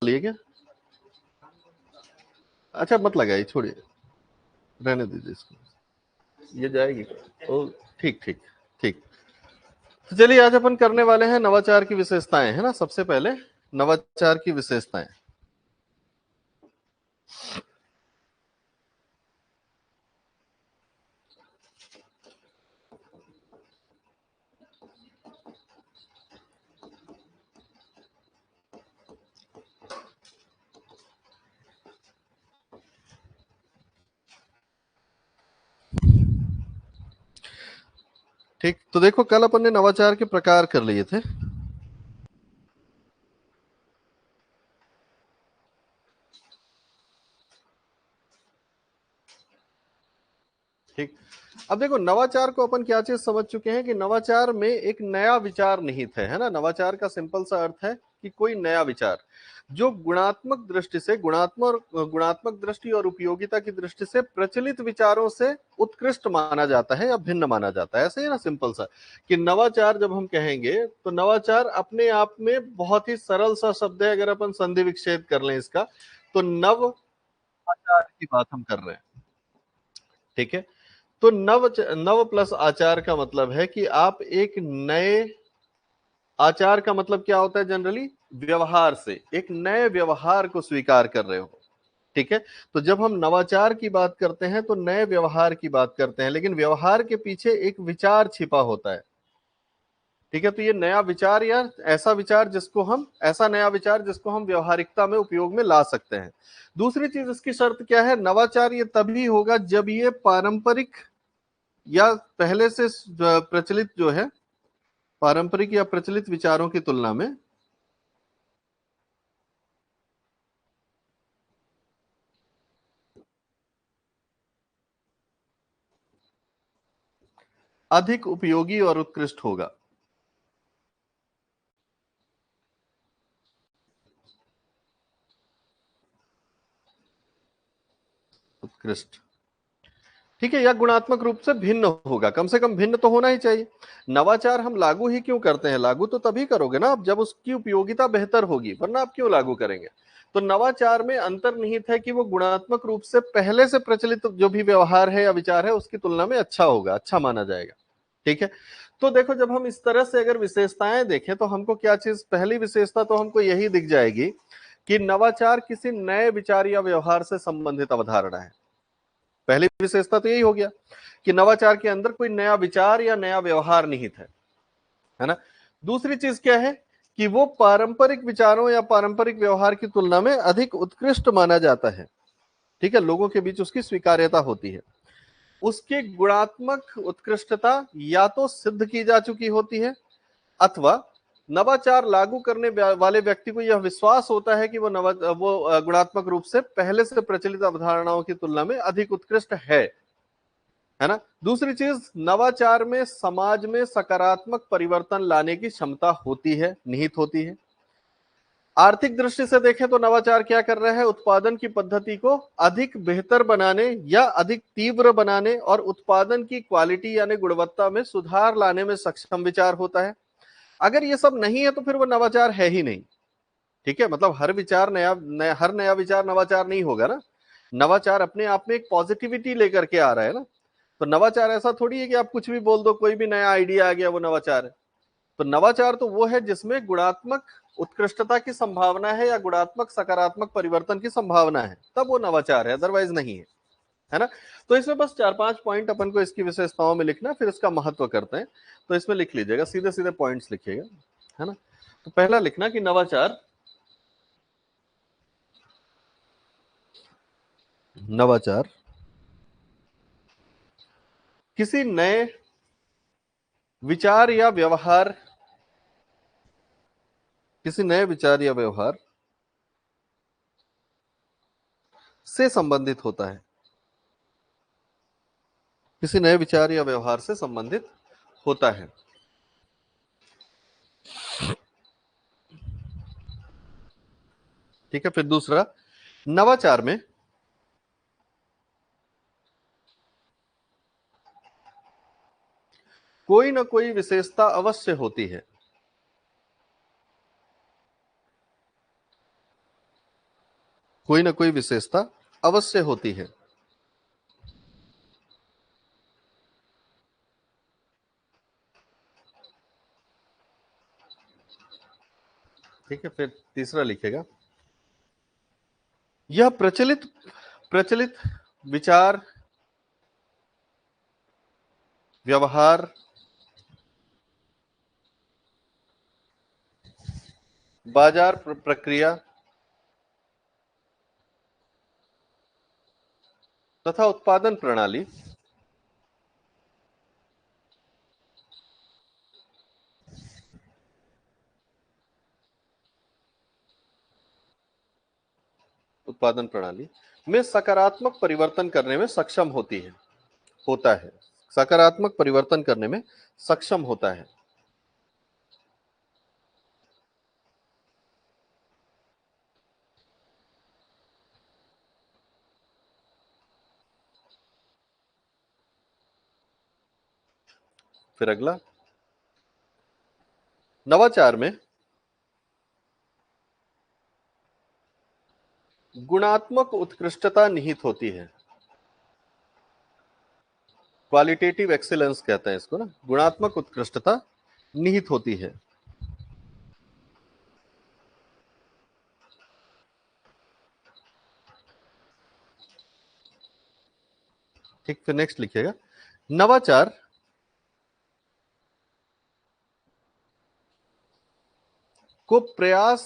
लिए क्या? अच्छा मत लगाइए, छोड़िए, रहने दीजिए इसको, ये जाएगी। ओ ठीक ठीक ठीक। तो चलिए आज अपन करने वाले हैं नवाचार की विशेषताएं, है ना। सबसे पहले नवाचार की विशेषताएं। ठीक, तो देखो कल अपन ने नवाचार के प्रकार कर लिए थे। ठीक, अब देखो नवाचार को अपन क्या चीज समझ चुके हैं कि नवाचार में एक नया विचार निहित है ना। नवाचार का सिंपल सा अर्थ है कि कोई नया विचार जो गुणात्मक दृष्टि से, गुणात्मक दृष्टि और उपयोगिता की दृष्टि से प्रचलित विचारों से उत्कृष्ट माना जाता है या भिन्न माना जाता है। ऐसे ही ना सिंपल सा कि नवाचार जब हम कहेंगे तो नवाचार अपने आप में बहुत ही सरल सा शब्द है। अगर अपन संधि विच्छेद कर लें इसका, तो नव आचार की बात हम कर रहे हैं। ठीक है, तो नव प्लस आचार का मतलब है कि आप एक नए, आचार का मतलब क्या होता है जनरली, व्यवहार से एक नए व्यवहार को स्वीकार कर रहे हो। ठीक है, तो जब हम नवाचार की बात करते हैं तो नए व्यवहार की बात करते हैं, लेकिन व्यवहार के पीछे एक विचार छिपा होता है। ठीक है, तो ये नया विचार या ऐसा नया विचार जिसको हम व्यवहारिकता में उपयोग में ला सकते हैं। दूसरी चीज इसकी शर्त क्या है, नवाचार ये तभी होगा जब ये पारंपरिक या पहले से प्रचलित जो है, पारंपरिक या प्रचलित विचारों की तुलना में अधिक उपयोगी और उत्कृष्ट होगा। उत्कृष्ट, ठीक है, या गुणात्मक रूप से भिन्न होगा। कम से कम भिन्न तो होना ही चाहिए। नवाचार हम लागू ही क्यों करते हैं? लागू तो तभी करोगे ना आप जब उसकी उपयोगिता बेहतर होगी, वरना आप क्यों लागू करेंगे? तो नवाचार में अंतर्निहित है कि वो गुणात्मक रूप से पहले से प्रचलित जो भी व्यवहार है या विचार है उसकी तुलना में अच्छा होगा, अच्छा माना जाएगा। ठीक है, तो देखो जब हम इस तरह से अगर विशेषताएं देखें तो हमको क्या चीज, पहली विशेषता तो हमको यही दिख जाएगी कि नवाचार किसी नए विचार या व्यवहार से संबंधित अवधारणा है। पहली विशेषता तो यही हो गया कि नवाचार के अंदर कोई नया विचार या नया व्यवहार निहित है ना। दूसरी चीज क्या है कि वो पारंपरिक विचारों या पारंपरिक व्यवहार की तुलना में अधिक उत्कृष्ट माना जाता है। ठीक है, लोगों के बीच उसकी स्वीकार्यता होती है। उसकी गुणात्मक उत्कृष्टता या तो सिद्ध की जा चुकी होती है, अथवा नवाचार लागू करने वाले व्यक्ति को यह विश्वास होता है कि वो गुणात्मक रूप से पहले से प्रचलित अवधारणाओं की तुलना में अधिक उत्कृष्ट है ना। दूसरी चीज, नवाचार में समाज में सकारात्मक परिवर्तन लाने की क्षमता होती है, निहित होती है। आर्थिक दृष्टि से देखें तो नवाचार क्या कर रहा है, उत्पादन की पद्धति को अधिक बेहतर बनाने या अधिक तीव्र बनाने और उत्पादन की क्वालिटी यानी गुणवत्ता में सुधार लाने में सक्षम विचार होता है। अगर ये सब नहीं है तो फिर वो नवाचार है ही नहीं। ठीक है, मतलब हर विचार हर नया विचार नवाचार नहीं होगा ना। नवाचार अपने आप में एक पॉजिटिविटी लेकर के आ रहा है ना। तो नवाचार ऐसा थोड़ी है कि आप कुछ भी बोल दो, कोई भी नया आइडिया आ गया वो नवाचार है। तो नवाचार तो वो है जिसमें गुणात्मक उत्कृष्टता की संभावना है या गुणात्मक सकारात्मक परिवर्तन की संभावना है, तब वो नवाचार है, अदरवाइज नहीं है ना। तो इसमें बस 4-5 पॉइंट अपन को इसकी विशेषताओं में लिखना, फिर इसका महत्व करते हैं। तो इसमें लिख लीजिएगा, सीधे सीधे पॉइंट्स लिखिएगा, है ना। तो पहला लिखना कि नवाचार नवाचार किसी नए विचार या व्यवहार, किसी नए विचार या व्यवहार से संबंधित होता है, किसी नए विचार या व्यवहार से संबंधित होता है। ठीक है, फिर दूसरा, नवाचार में कोई ना कोई विशेषता अवश्य होती है। कोई ना कोई विशेषता अवश्य होती है। ठीक है, फिर तीसरा लिखेगा, यह प्रचलित प्रचलित विचार, व्यवहार, बाजार प्रक्रिया तथा उत्पादन प्रणाली में सकारात्मक परिवर्तन करने में सक्षम होती है, होता है, सकारात्मक परिवर्तन करने में सक्षम होता है। फिर अगला, नवाचार में गुणात्मक उत्कृष्टता निहित होती है। क्वालिटेटिव एक्सीलेंस कहते हैं इसको ना, गुणात्मक उत्कृष्टता निहित होती है। ठीक, फिर नेक्स्ट लिखिएगा, नवाचार को प्रयास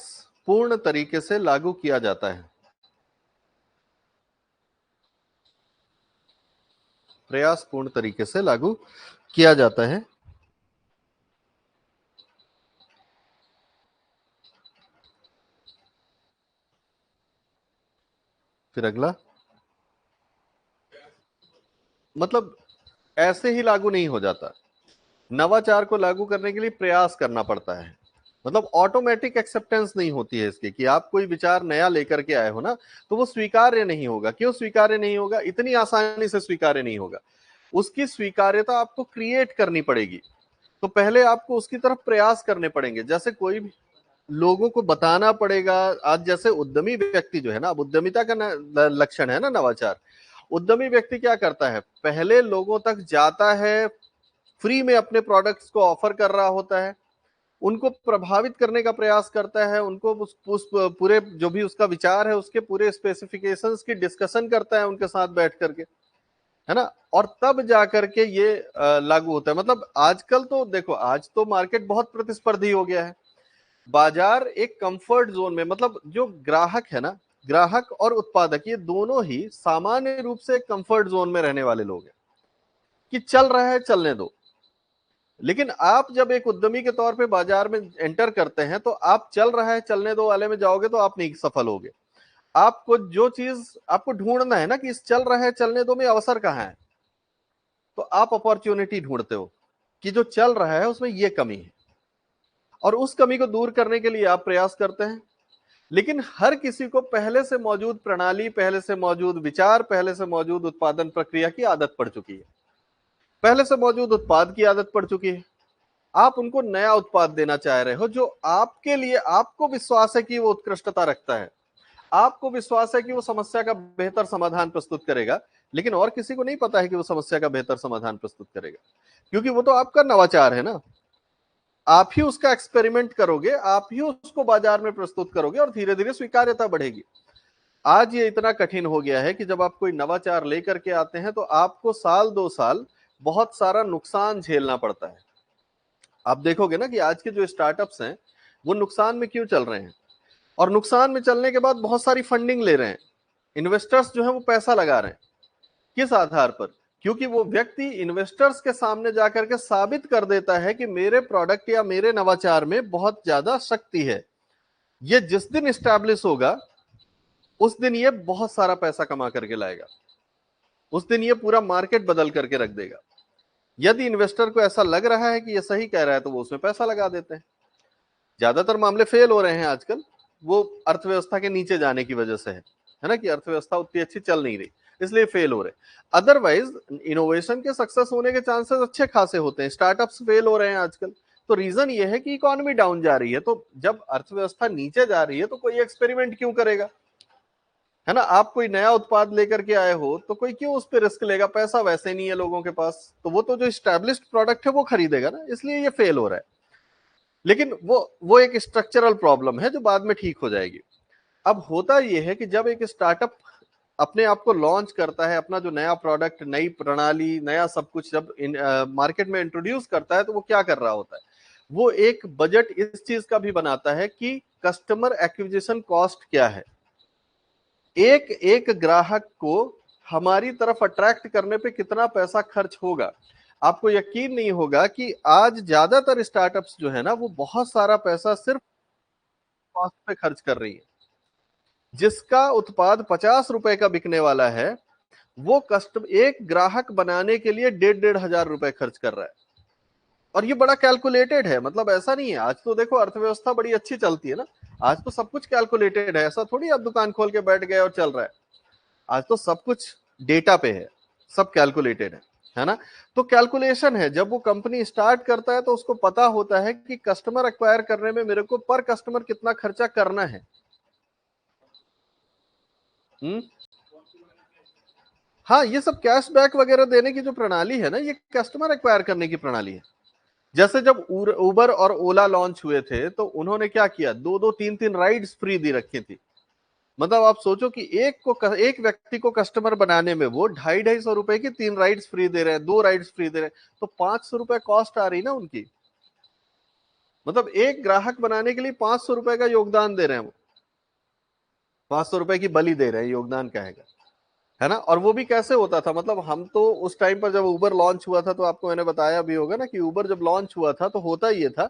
पूर्ण तरीके से लागू किया जाता है। प्रयास पूर्ण तरीके से लागू किया जाता है। फिर अगला, मतलब ऐसे ही लागू नहीं हो जाता, नवाचार को लागू करने के लिए प्रयास करना पड़ता है। मतलब ऑटोमेटिक एक्सेप्टेंस नहीं होती है इसकी, कि आप कोई विचार नया लेकर के आए हो ना, तो वो स्वीकार्य नहीं होगा। क्यों स्वीकार्य नहीं होगा? इतनी आसानी से स्वीकार्य नहीं होगा। उसकी स्वीकार्यता आपको क्रिएट करनी पड़ेगी। तो पहले आपको उसकी तरफ प्रयास करने पड़ेंगे। जैसे कोई भी लोगों को बताना पड़ेगा। आज जैसे उद्यमी व्यक्ति जो है ना, अब उद्यमिता का लक्षण है ना नवाचार। उद्यमी व्यक्ति क्या करता है? पहले लोगों तक जाता है, फ्री में अपने प्रोडक्ट्स को ऑफर कर रहा होता है, उनको प्रभावित करने का प्रयास करता है, उनको उस पूरे जो भी उसका विचार है उसके पूरे स्पेसिफिकेशंस की डिस्कशन करता है उनके साथ बैठ करके, है ना। और तब जाकर के ये लागू होता है। मतलब आजकल तो देखो, आज तो मार्केट बहुत प्रतिस्पर्धी हो गया है। बाजार एक कंफर्ट जोन में, मतलब जो ग्राहक है ना, ग्राहक और उत्पादक, ये दोनों ही सामान्य रूप से कंफर्ट जोन में रहने वाले लोग हैं, कि चल रहा है चलने दो। लेकिन आप जब एक उद्यमी के तौर पे बाजार में एंटर करते हैं, तो आप चल रहा है चलने दो वाले में जाओगे तो आप नहीं सफल होगे। आपको जो चीज आपको ढूंढना है ना, कि इस चल रहा है चलने दो में अवसर कहाँ है, तो आप अपॉर्चुनिटी ढूंढते हो कि जो चल रहा है उसमें ये कमी है, और उस कमी को दूर करने के लिए आप प्रयास करते हैं। लेकिन हर किसी को पहले से मौजूद प्रणाली, पहले से मौजूद विचार, पहले से मौजूद उत्पादन प्रक्रिया की आदत पड़ चुकी है, पहले से मौजूद उत्पाद की आदत पड़ चुकी है। आप उनको नया उत्पाद देना चाह रहे हो जो आपके लिए, आपको विश्वास है कि वो उत्कृष्टता रखता है, आपको विश्वास है कि वो समस्या का बेहतर समाधान प्रस्तुत करेगा, लेकिन और किसी को नहीं पता है कि वो समस्या का बेहतर समाधान प्रस्तुत करेगा, क्योंकि वो तो आपका नवाचार है ना। आप ही उसका एक्सपेरिमेंट करोगे, आप ही उसको बाजार में प्रस्तुत करोगे, और धीरे धीरे स्वीकार्यता बढ़ेगी। आज ये इतना कठिन हो गया है कि जब आप कोई नवाचार लेकर के आते हैं तो आपको साल 2 साल बहुत सारा नुकसान झेलना पड़ता है। आप देखोगे ना कि आज के जो स्टार्टअप्स हैं वो नुकसान में क्यों चल रहे हैं, और नुकसान में चलने के बाद बहुत सारी फंडिंग ले रहे हैं। इन्वेस्टर्स जो है वो पैसा लगा रहे हैं, किस आधार पर? क्योंकि वो व्यक्ति इन्वेस्टर्स के सामने जाकर के साबित कर देता है कि मेरे प्रोडक्ट या मेरे नवाचार में बहुत ज्यादा शक्ति है। ये जिस दिन स्टैब्लिश होगा उस दिन ये बहुत सारा पैसा कमा करके लाएगा, उस दिन ये पूरा मार्केट बदल करके रख देगा। यदि इन्वेस्टर को ऐसा लग रहा है कि ये सही कह रहा है तो वो उसमें पैसा लगा देते हैं। ज्यादातर मामले फेल हो रहे हैं आजकल, वो अर्थव्यवस्था के नीचे जाने की वजह से है ना, कि अर्थव्यवस्था उतनी अच्छी चल नहीं रही, इसलिए फेल हो रहे। अदरवाइज इनोवेशन के सक्सेस होने के चांसेस अच्छे खासे होते हैं। स्टार्टअप्स फेल हो रहे हैं आजकल, तो रीजन ये है कि इकोनॉमी डाउन जा रही है। तो जब अर्थव्यवस्था नीचे जा रही है तो कोई एक्सपेरिमेंट क्यों करेगा? है ना। आप कोई नया उत्पाद लेकर के आए हो तो कोई क्यों उस पर रिस्क लेगा, पैसा वैसे नहीं है लोगों के पास, तो वो तो जो स्टैब्लिश्ड प्रोडक्ट है वो खरीदेगा ना, इसलिए ये फेल हो रहा है। लेकिन वो एक स्ट्रक्चरल प्रॉब्लम है जो बाद में ठीक हो जाएगी। अब होता यह है कि जब एक स्टार्टअप अपने आप को लॉन्च करता है, अपना जो नया प्रोडक्ट, नई प्रणाली, नया सब कुछ जब मार्केट में इंट्रोड्यूस करता है, तो वो क्या कर रहा होता है, वो एक बजट इस चीज का भी बनाता है कि कस्टमर एक्विजिशन कॉस्ट क्या है, एक एक ग्राहक को हमारी तरफ अट्रैक्ट करने पे कितना पैसा खर्च होगा। आपको यकीन नहीं होगा कि आज ज्यादातर स्टार्टअप्स जो है ना, वो बहुत सारा पैसा सिर्फ कॉस्ट पे खर्च कर रही है। जिसका उत्पाद 50 रुपए का बिकने वाला है, वो कस्टम एक ग्राहक बनाने के लिए 1,500 रुपए खर्च कर रहा है। और ये बड़ा कैलकुलेटेड है, मतलब ऐसा नहीं है। आज तो देखो अर्थव्यवस्था बड़ी अच्छी चलती है ना, आज तो सब कुछ कैलकुलेटेड है, ऐसा थोड़ी आप दुकान खोल के बैठ गए और चल रहा है। आज तो सब कुछ डेटा पे है, सब कैलकुलेटेड है ना। तो कैलकुलेशन है, जब वो कंपनी स्टार्ट करता है तो उसको पता होता है कि कस्टमर एक्वायर करने में मेरे को पर कस्टमर कितना खर्चा करना है। हम्म। हाँ, ये सब कैशबैक वगैरह देने की जो प्रणाली है ना, ये कस्टमर एक्वायर करने की प्रणाली है। जैसे जब उबर और ओला लॉन्च हुए थे तो उन्होंने क्या किया, दो दो तीन तीन राइड्स फ्री दी रखी थी। मतलब आप सोचो कि एक व्यक्ति को कस्टमर बनाने में वो 250-250 रुपए की 3 राइड्स फ्री दे रहे हैं, 2 राइड्स फ्री दे रहे हैं, तो 500 रुपए कॉस्ट आ रही ना उनकी। मतलब एक ग्राहक बनाने के लिए 500 रुपए का योगदान दे रहे हैं वो, 500 रुपए की बलि दे रहे हैं, योगदान कहेगा, है ना। और वो भी कैसे होता था, मतलब हम तो उस टाइम पर जब उबर लॉन्च हुआ था, तो आपको मैंने बताया भी होगा ना कि उबर जब लॉन्च हुआ था तो होता ये था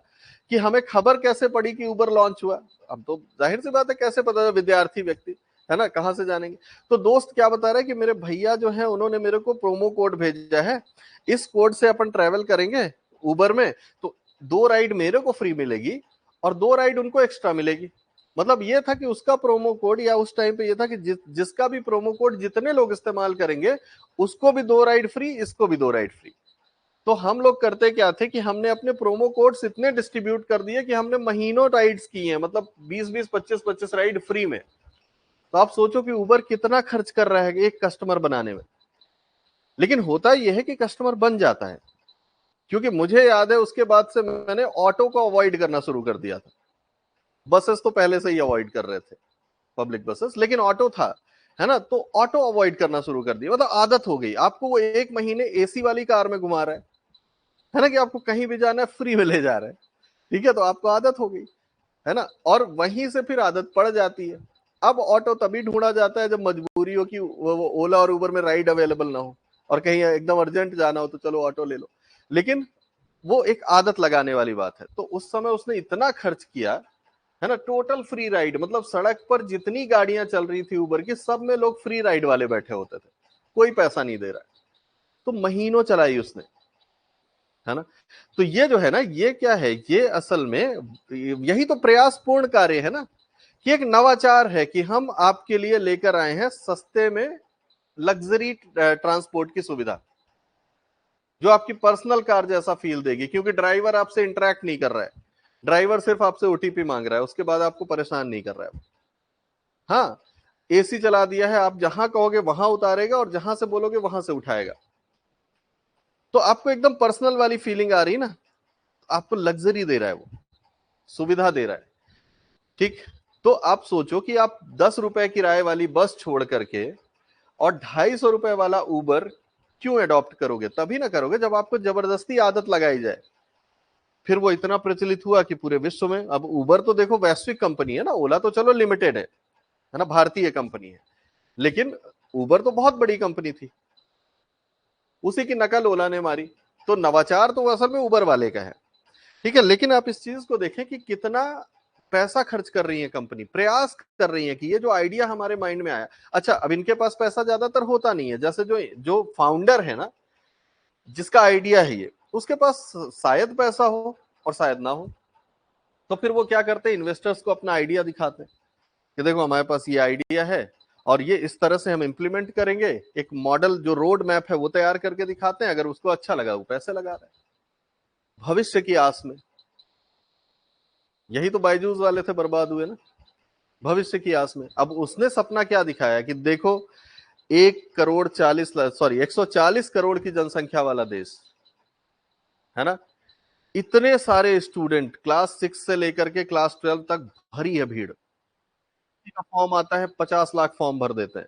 कि हमें खबर कैसे पड़ी कि उबर लॉन्च हुआ। अब तो जाहिर सी बात है, कैसे पता, विद्यार्थी व्यक्ति है ना, कहाँ से जानेंगे। तो दोस्त क्या बता रहे हैं कि मेरे भैया जो है उन्होंने मेरे को प्रोमो कोड भेजा है, इस कोड से अपन ट्रेवल करेंगे उबर में, तो 2 राइड मेरे को फ्री मिलेगी और 2 राइड उनको एक्स्ट्रा मिलेगी। मतलब ये था कि उसका प्रोमो कोड, या उस टाइम पे ये था कि जिसका भी प्रोमो कोड जितने लोग इस्तेमाल करेंगे उसको भी 2 राइड फ्री, इसको भी 2 राइड फ्री। तो हम लोग करते क्या थे कि हमने अपने प्रोमो कोड्स इतने डिस्ट्रीब्यूट कर दिए कि हमने महीनों राइड्स की हैं, मतलब 20-20, 25-25 राइड फ्री में। तो आप सोचो कि उबर कितना खर्च कर रहा है एक कस्टमर बनाने में। लेकिन होता यह है कि कस्टमर बन जाता है, क्योंकि मुझे याद है उसके बाद से मैंने ऑटो को अवॉइड करना शुरू कर दिया था। बसेस तो पहले से ही अवॉइड कर रहे थे, पब्लिक बसेस, लेकिन ऑटो था, है ना, तो ऑटो अवॉइड करना शुरू कर दिया। मतलब आदत हो गई आपको, वो 1 महीने एसी वाली कार में घुमा रहा है ना, कि आपको कहीं भी जाना है फ्री में ले जा रहा है। ठीक है, तो आपको आदत हो गई, है ना, और वहीं से फिर आदत पड़ जाती है। अब ऑटो तभी ढूंढा जाता है जब मजबूरी हो कि वो ओला और उबर में राइड अवेलेबल ना हो, और कहीं एकदम अर्जेंट जाना हो तो चलो ऑटो ले लो। लेकिन वो एक आदत लगाने वाली बात है। तो उस समय उसने इतना खर्च किया, है ना, टोटल फ्री राइड, मतलब सड़क पर जितनी गाड़ियां चल रही थी उबर की, सब में लोग फ्री राइड वाले बैठे होते थे, कोई पैसा नहीं दे रहा है। तो महीनों चलाई उसने, है ना। तो ये जो है ना, ये क्या है, ये असल में यही तो प्रयासपूर्ण कार्य है ना, कि एक नवाचार है कि हम आपके लिए लेकर आए हैं सस्ते में लग्जरी ट्रांसपोर्ट की सुविधा, जो आपकी पर्सनल कार जैसा फील देगी, क्योंकि ड्राइवर आपसे इंटरेक्ट नहीं कर रहा है, ड्राइवर सिर्फ आपसे ओटीपी मांग रहा है, उसके बाद आपको परेशान नहीं कर रहा है। हाँ, एसी चला दिया है, आप जहां कहोगे वहां उतारेगा और जहां से बोलोगे वहां से उठाएगा। तो आपको एकदम पर्सनल वाली फीलिंग आ रही ना, आपको लग्जरी दे रहा है, वो सुविधा दे रहा है। ठीक। तो आप सोचो कि आप 10 रुपए किराए वाली बस छोड़ करके और 250 रुपए वाला उबर क्यों अडॉप्ट करोगे, तभी ना करोगे जब आपको जबरदस्ती आदत लगाई जाए। फिर वो इतना प्रचलित हुआ कि पूरे विश्व में, अब उबर तो देखो वैश्विक कंपनी है ना, ओला तो चलो लिमिटेड है ना, भारतीय कंपनी है, लेकिन उबर तो बहुत बड़ी कंपनी थी, उसी की नकल ओला ने मारी। तो नवाचार तो असल में उबर वाले का है। ठीक है, लेकिन आप इस चीज को देखें कि कितना पैसा खर्च कर रही है कंपनी, प्रयास कर रही है कि ये जो आइडिया हमारे माइंड में आया। अच्छा, अब इनके पास पैसा ज्यादातर होता नहीं है, जैसे जो जो फाउंडर है ना, जिसका आइडिया है ये, उसके पास शायद पैसा हो और शायद ना हो। तो फिर वो क्या करते हैं, इन्वेस्टर्स को अपना आइडिया दिखाते हैं कि देखो हमारे पास ये आइडिया है और ये इस तरह से हम इंप्लीमेंट करेंगे। एक मॉडल जो रोड मैप है वो तैयार करके दिखाते हैं, अगर उसको अच्छा लगा वो पैसे लगा रहे हैं भविष्य की आस में। यही तो बायजूस वाले थे, बर्बाद हुए ना। भविष्य की आस में। अब उसने सपना क्या दिखाया कि देखो 140 की जनसंख्या वाला देश है ना, इतने सारे स्टूडेंट क्लास 6 से लेकर के क्लास 12 तक भरी है भीड़, का फॉर्म आता है 50 लाख फॉर्म भर देते हैं,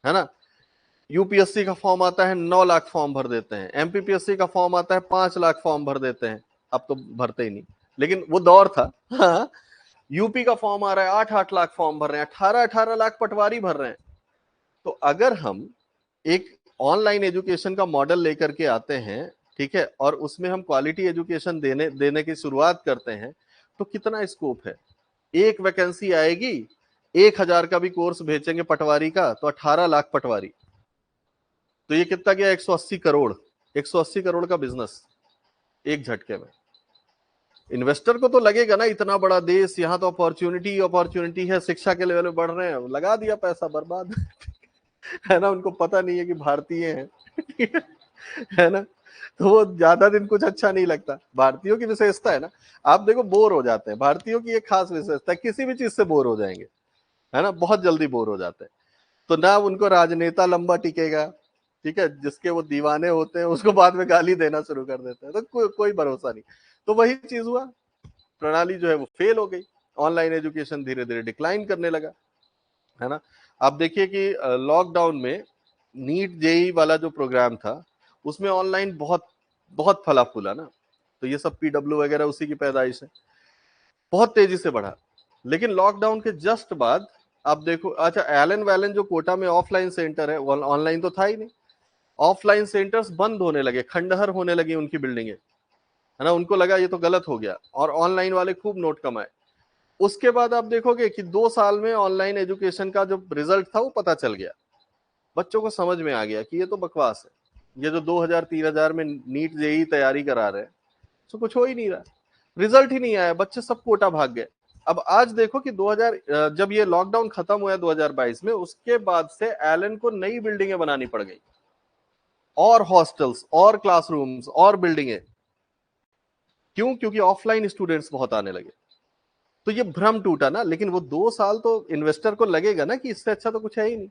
है ना। यूपीएससी का फॉर्म आता है 9 लाख फॉर्म भर देते हैं, एमपीपीएससी का फॉर्म आता है 5 लाख फॉर्म भर देते हैं। अब तो भरते ही नहीं, लेकिन वो दौर था। हाँ, यूपी का फॉर्म आ रहा है 8-8 लाख फॉर्म भर रहे हैं, 18-18 लाख पटवारी भर रहे हैं। तो अगर हम एक ऑनलाइन एजुकेशन का मॉडल लेकर के आते हैं, ठीक है, और उसमें हम क्वालिटी एजुकेशन देने देने की शुरुआत करते हैं, तो कितना स्कोप है। एक वैकेंसी आएगी, 1,000 का भी कोर्स भेजेंगे पटवारी का तो 18 लाख पटवारी, तो ये कितना गया, 180 करोड़। 180 करोड़ का बिजनेस एक झटके में। इन्वेस्टर को तो लगेगा ना, इतना बड़ा देश, यहाँ तो अपॉर्चुनिटी अपॉर्चुनिटी है, शिक्षा के लेवल में बढ़ रहे हैं, लगा दिया पैसा बर्बाद। है ना, उनको पता नहीं है कि भारतीय हैं। है ना, तो वो ज्यादा दिन कुछ अच्छा नहीं लगता। भारतीयों की विशेषता है ना, आप देखो बोर हो जाते हैं, भारतीयों की एक खास विशेषता है, किसी भी चीज से बोर हो जाएंगे, है ना, बहुत जल्दी बोर हो जाते हैं। तो ना उनको राजनेता लंबा टिकेगा, ठीक है, जिसके वो दीवाने होते हैं उसको बाद में गाली देना शुरू कर देते हैं, तो कोई भरोसा नहीं। तो वही चीज हुआ, प्रणाली जो है वो फेल हो गई, ऑनलाइन एजुकेशन धीरे धीरे डिक्लाइन करने लगा, है ना। आप देखिए कि लॉकडाउन में नीट जेई वाला जो प्रोग्राम था, उसमें ऑनलाइन बहुत बहुत फला फूला ना, तो ये सब पीडब्ल्यू वगैरह उसी की पैदाइश है, बहुत तेजी से बढ़ा। लेकिन लॉकडाउन के जस्ट बाद आप देखो, अच्छा एलन वैलन जो कोटा में ऑफलाइन सेंटर है, ऑनलाइन तो था ही नहीं, ऑफलाइन सेंटर्स बंद होने लगे, खंडहर होने लगी उनकी बिल्डिंगें, है ना, उनको लगा ये तो गलत हो गया, और ऑनलाइन वाले खूब नोट कमाए। उसके बाद आप देखोगे कि 2 साल में ऑनलाइन एजुकेशन का जो रिजल्ट था वो पता चल गया, बच्चों को समझ में आ गया कि ये तो बकवास है, ये जो 2,000-3,000 में नीट जेई तैयारी करा रहे हैं, तो कुछ हो ही नहीं रहा, रिजल्ट ही नहीं आया, बच्चे सब कोटा भाग गए। अब आज देखो कि 2000 जब ये लॉकडाउन खत्म हुआ 2022 में, उसके बाद से एलन को नई बिल्डिंगें बनानी पड़ गई, और हॉस्टल्स और क्लासरूम्स और बिल्डिंगें। क्यों? क्योंकि ऑफलाइन स्टूडेंट्स बहुत आने लगे। तो ये भ्रम टूटा ना, लेकिन वो 2 साल तो इन्वेस्टर को लगेगा ना कि इससे अच्छा तो कुछ है ही नहीं।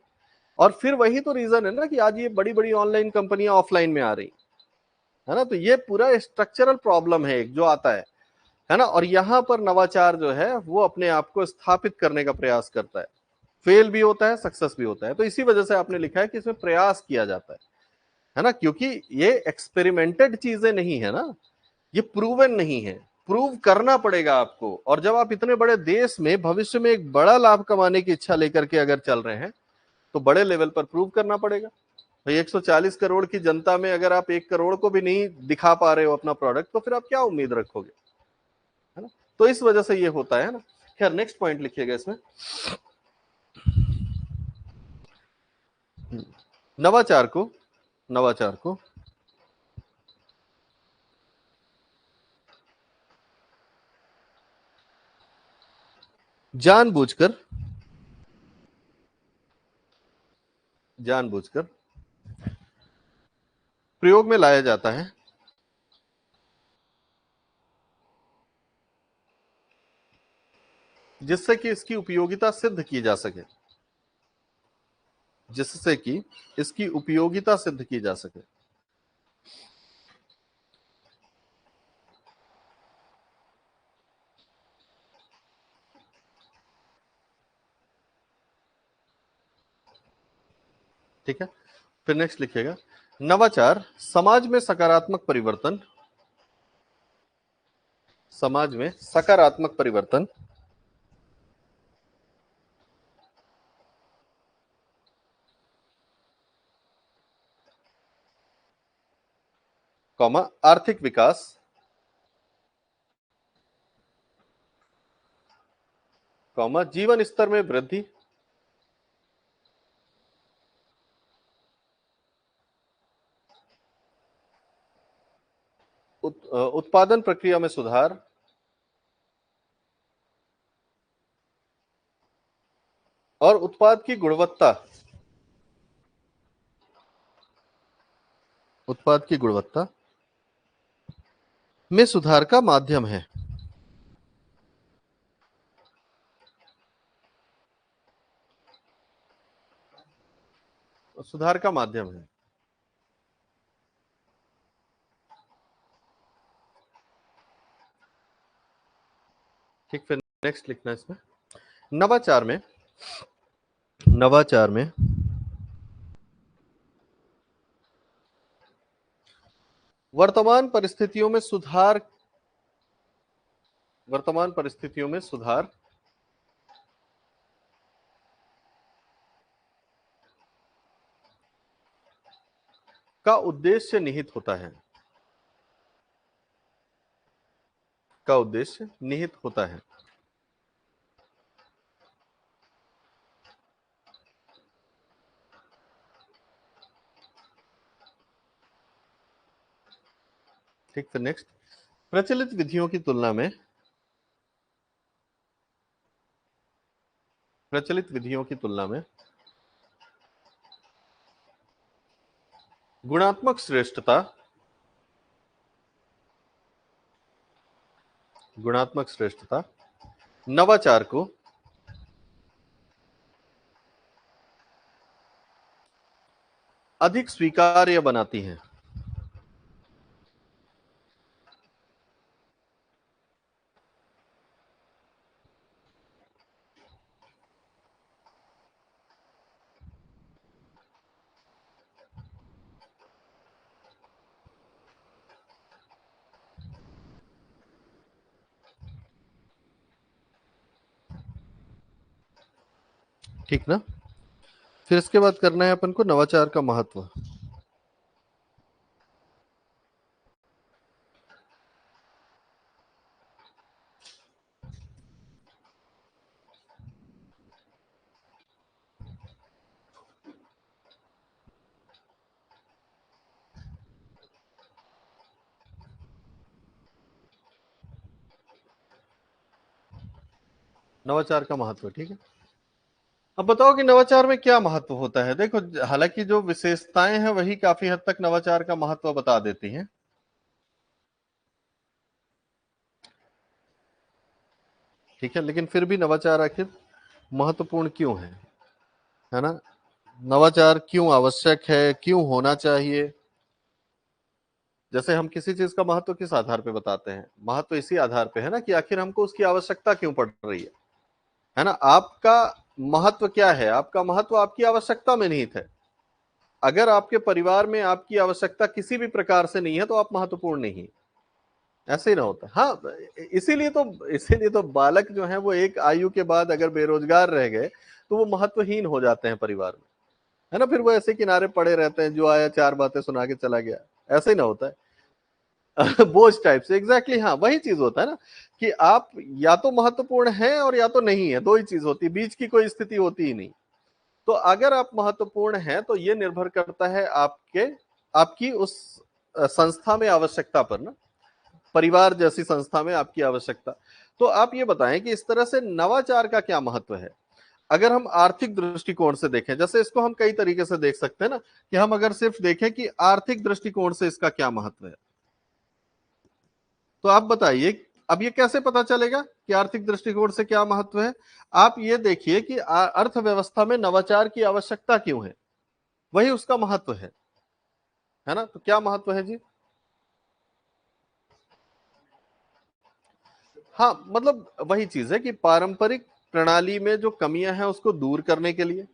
और फिर वही तो रीजन है ना कि आज ये बड़ी बड़ी ऑनलाइन कंपनियां ऑफलाइन में आ रही है ना। तो ये पूरा स्ट्रक्चरल प्रॉब्लम है एक जो आता है ना। और यहां पर नवाचार जो है वो अपने आप को स्थापित करने का प्रयास करता है, फेल भी होता है, सक्सेस भी होता है। तो इसी वजह से आपने लिखा है कि इसमें प्रयास किया जाता है ना, क्योंकि ये एक्सपेरिमेंटेड चीजें नहीं है ना, ये प्रूवन नहीं है, प्रूव करना पड़ेगा आपको। और जब आप इतने बड़े देश में भविष्य में एक बड़ा लाभ कमाने की इच्छा लेकर के अगर चल रहे हैं, तो बड़े लेवल पर प्रूव करना पड़ेगा। भाई 140 करोड़ की जनता में अगर आप 1 करोड़ को भी नहीं दिखा पा रहे हो अपना प्रोडक्ट, तो फिर आप क्या उम्मीद रखोगे, है ना। तो इस वजह से ये होता है ना। खैर नेक्स्ट पॉइंट लिखिएगा इसमें, नवाचार को, नवाचार को जानबूझकर जानबूझकर प्रयोग में लाया जाता है, जिससे कि इसकी उपयोगिता सिद्ध की जा सके, जिससे कि इसकी उपयोगिता सिद्ध की जा सके। ठीक है, फिर नेक्स्ट लिखिएगा, नवाचार समाज में सकारात्मक परिवर्तन, समाज में सकारात्मक परिवर्तन, कॉमा आर्थिक विकास, कॉमा जीवन स्तर में वृद्धि, उत्पादन प्रक्रिया में सुधार, और उत्पाद की गुणवत्ता, उत्पाद की गुणवत्ता में सुधार का माध्यम है। सुधार का माध्यम है। ठीक, फिर नेक्स्ट लिखना इसमें, नवाचार में, नवाचार में वर्तमान परिस्थितियों में सुधार, वर्तमान परिस्थितियों में सुधार का उद्देश्य निहित होता है, का उद्देश्य निहित होता है। ठीक, फिर नेक्स्ट, प्रचलित विधियों की तुलना में, प्रचलित विधियों की तुलना में गुणात्मक श्रेष्ठता, गुणात्मक श्रेष्ठता नवाचार को अधिक स्वीकार्य बनाती है। ठीक ना, फिर इसके बाद करना है अपन को नवाचार का महत्व। नवाचार का महत्व, ठीक है। अब बताओ कि नवाचार में क्या महत्व होता है। देखो, हालांकि जो विशेषताएं हैं वही काफी हद तक नवाचार का महत्व बता देती हैं, ठीक है, लेकिन फिर भी नवाचार आखिर महत्वपूर्ण क्यों है ना। नवाचार क्यों आवश्यक है, क्यों होना चाहिए। जैसे हम किसी चीज का महत्व किस आधार पे बताते हैं, महत्व इसी आधार पे है ना कि आखिर हमको उसकी आवश्यकता क्यों पड़ रही है ना। आपका महत्व क्या है, आपका महत्व आपकी आवश्यकता में निहित है। अगर आपके परिवार में आपकी आवश्यकता किसी भी प्रकार से नहीं है तो आप महत्वपूर्ण नहीं, ऐसे ही ना होता। हाँ, इसीलिए तो बालक जो है वो एक आयु के बाद अगर बेरोजगार रह गए तो वो महत्वहीन हो जाते हैं परिवार में, है ना। फिर वो ऐसे किनारे पड़े रहते हैं, जो आया चार बातें सुना के चला गया, ऐसे ही ना होता है। बोझ टाइप से, एग्जैक्टली हाँ, वही चीज होता है ना कि आप या तो महत्वपूर्ण है और या तो नहीं है, दो ही चीज होती है, बीच की कोई स्थिति होती ही नहीं। तो अगर आप महत्वपूर्ण हैं तो ये निर्भर करता है आपकी उस संस्था में आवश्यकता पर ना, परिवार जैसी संस्था में आपकी आवश्यकता। तो आप ये बताएं कि इस तरह से नवाचार का क्या महत्व है। अगर हम आर्थिक दृष्टिकोण से देखें, जैसे इसको हम कई तरीके से देख सकते हैं ना, कि हम अगर सिर्फ देखें कि आर्थिक दृष्टिकोण से इसका क्या महत्व है, तो आप बताइए अब ये कैसे पता चलेगा कि आर्थिक दृष्टिकोण से क्या महत्व है। आप ये देखिए कि अर्थव्यवस्था में नवाचार की आवश्यकता क्यों है, वही उसका महत्व है ना। तो क्या महत्व है जी। हाँ, मतलब वही चीज है कि पारंपरिक प्रणाली में जो कमियां हैं उसको दूर करने के लिए,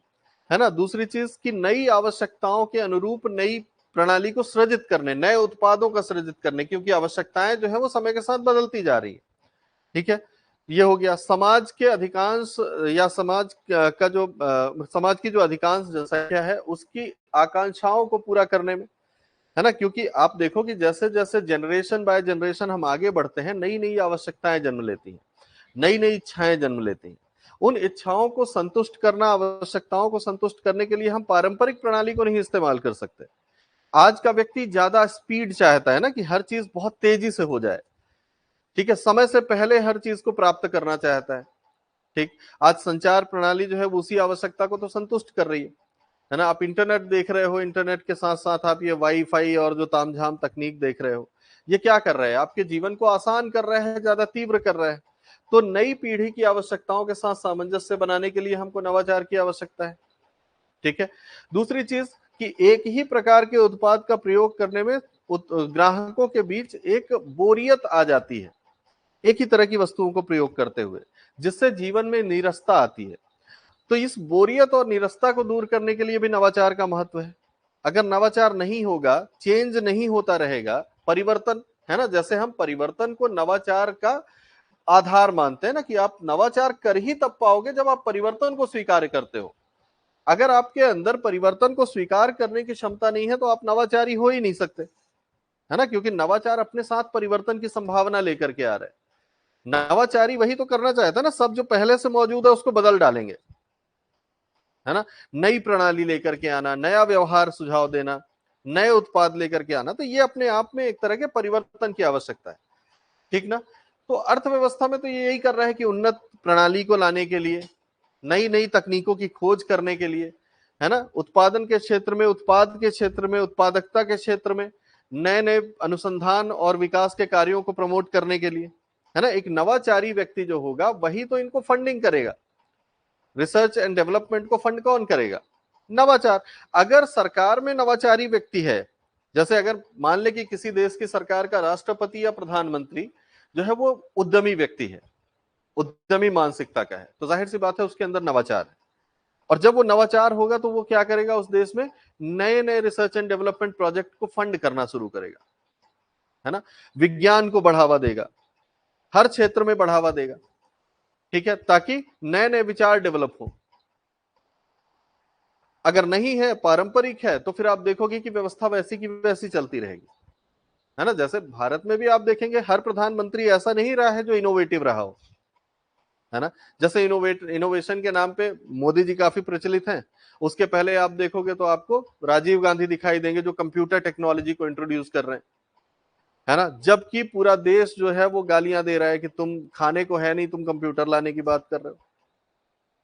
है ना। दूसरी चीज कि नई आवश्यकताओं के अनुरूप नई प्रणाली को सृजित करने, नए उत्पादों का सृजित करने, क्योंकि आवश्यकताएं जो है वो समय के साथ बदलती जा रही है, ठीक है। ये हो गया समाज के अधिकांश, या समाज की जो अधिकांश जनसंख्या है उसकी आकांक्षाओं को पूरा करने में, है ना। क्योंकि आप देखो कि जैसे जैसे जनरेशन बाय जनरेशन हम आगे बढ़ते हैं, नई नई आवश्यकताएं जन्म लेती हैं, नई नई इच्छाएं जन्म लेती हैं। उन इच्छाओं को संतुष्ट करना, आवश्यकताओं को संतुष्ट करने के लिए हम पारंपरिक प्रणाली को नहीं इस्तेमाल कर सकते। आज का व्यक्ति ज्यादा स्पीड चाहता है ना, कि हर चीज बहुत तेजी से हो जाए, ठीक है, समय से पहले हर चीज को प्राप्त करना चाहता है, ठीक। आज संचार प्रणाली जो है वो उसी आवश्यकता को तो संतुष्ट कर रही है ना। आप इंटरनेट देख रहे हो, इंटरनेट के साथ साथ आप ये वाईफाई और जो तामझाम तकनीक देख रहे हो, ये क्या कर रहे हैं, आपके जीवन को आसान कर रहे हैं, ज्यादा तीव्र कर रहे हैं। तो नई पीढ़ी की आवश्यकताओं के साथ सामंजस्य बनाने के लिए हमको नवाचार की आवश्यकता है, ठीक है। दूसरी चीज कि एक ही प्रकार के उत्पाद का प्रयोग करने में ग्राहकों के बीच एक बोरियत आ जाती है, एक ही तरह की वस्तुओं को प्रयोग करते हुए, जिससे जीवन में नीरसता आती है। तो इस बोरियत और नीरसता को दूर करने के लिए भी नवाचार का महत्व है। अगर नवाचार नहीं होगा, चेंज नहीं होता रहेगा, परिवर्तन, है ना, जैसे हम परिवर्तन को नवाचार का आधार मानते हैं ना, कि आप नवाचार कर ही तब पाओगे जब आप परिवर्तन को स्वीकार करते हो। अगर आपके अंदर परिवर्तन को स्वीकार करने की क्षमता नहीं है तो आप नवाचारी हो ही नहीं सकते, है ना, क्योंकि नवाचार अपने साथ परिवर्तन की संभावना लेकर के आ रहा है। नवाचारी वही तो करना चाहता है ना, सब जो पहले से मौजूद है उसको बदल डालेंगे, है ना, नई प्रणाली लेकर के आना, नया व्यवहार सुझाव देना, नए उत्पाद लेकर के आना, तो ये अपने आप में एक तरह के परिवर्तन की आवश्यकता है, ठीक ना। तो अर्थव्यवस्था में तो ये यही कर रहा है कि उन्नत प्रणाली को लाने के लिए, नई नई तकनीकों की खोज करने के लिए, है ना, उत्पादन के क्षेत्र में, उत्पाद के क्षेत्र में, उत्पादकता के क्षेत्र में नए नए अनुसंधान और विकास के कार्यों को प्रमोट करने के लिए, है ना। एक नवाचारी व्यक्ति जो होगा वही तो इनको फंडिंग करेगा। रिसर्च एंड डेवलपमेंट को फंड कौन करेगा? नवाचार। अगर सरकार में नवाचारी व्यक्ति है, जैसे अगर मान ले कि किसी देश की सरकार का राष्ट्रपति या प्रधानमंत्री जो है वो उद्यमी व्यक्ति है, उद्यमी मानसिकता का है, तो जाहिर सी बात है उसके अंदर नवाचार है। और जब वो नवाचार होगा तो वो क्या करेगा, उस देश में नए नए रिसर्च एंड डेवलपमेंट प्रोजेक्ट को फंड करना शुरू करेगा, है ना, विज्ञान को बढ़ावा देगा, हर क्षेत्र में बढ़ावा देगा, ठीक है, ताकि नए नए विचार डेवलप हो। अगर नहीं है, पारंपरिक है, तो फिर आप देखोगे कि व्यवस्था वैसी की वैसी चलती रहेगी, है ना। जैसे भारत में भी आप देखेंगे हर प्रधानमंत्री ऐसा नहीं रहा है जो इनोवेटिव रहा हो, है ना। जैसे इनोवेशन के नाम पे मोदी जी काफी प्रचलित हैं, उसके पहले आप देखोगे तो आपको राजीव गांधी दिखाई देंगे जो कंप्यूटर टेक्नोलॉजी को इंट्रोड्यूस कर रहे हैं, है ना। जबकि पूरा देश जो है वो गालियां दे रहा है कि तुम खाने को है नहीं, तुम कंप्यूटर लाने की बात कर रहे हो।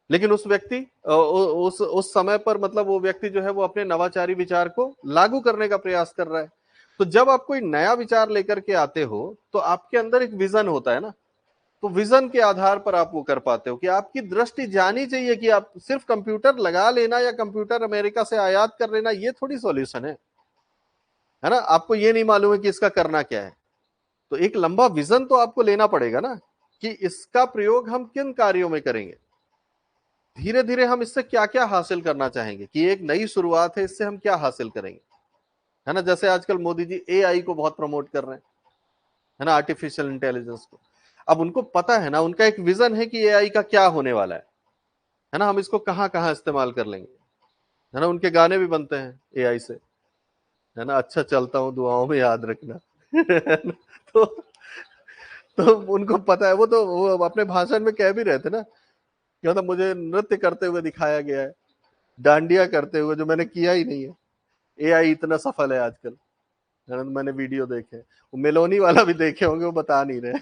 लेकिन उस व्यक्ति उस समय पर मतलब वो व्यक्ति जो है वो अपने नवाचारी विचार को लागू करने का प्रयास कर रहा है। तो जब आप कोई नया विचार लेकर के आते हो तो आपके अंदर एक विजन होता है ना, तो विजन के आधार पर आप वो कर पाते हो कि आपकी दृष्टि जानी चाहिए कि आप सिर्फ कंप्यूटर लगा लेना या कंप्यूटर अमेरिका से आयात कर लेना ये थोड़ी सॉल्यूशन है ना। आपको ये नहीं मालूम है कि इसका करना क्या है, तो एक लंबा विजन तो आपको लेना पड़ेगा ना, कि इसका प्रयोग हम किन कार्यों में करेंगे, धीरे धीरे हम इससे क्या क्या हासिल करना चाहेंगे, कि एक नई शुरुआत है, इससे हम क्या हासिल करेंगे, है ना। जैसे आजकल मोदी जी एआई को बहुत प्रमोट कर रहे हैं, है ना, आर्टिफिशियल इंटेलिजेंस को। अब उनको पता है ना, उनका एक विजन है कि एआई का क्या होने वाला है ना, हम इसको कहां कहां इस्तेमाल कर लेंगे, है ना। उनके गाने भी बनते हैं एआई से, है ना, अच्छा चलता हूं दुआओं में याद रखना तो तो उनको पता है, वो अपने भाषण में कह भी रहे थे ना कि मतलब मुझे नृत्य करते हुए दिखाया गया है, डांडिया करते हुए, जो मैंने किया ही नहीं है। एआई इतना सफल है आजकल, है ना, मैंने वीडियो देखे, वो मेलोनी वाला भी देखे होंगे, वो बता नहीं रहे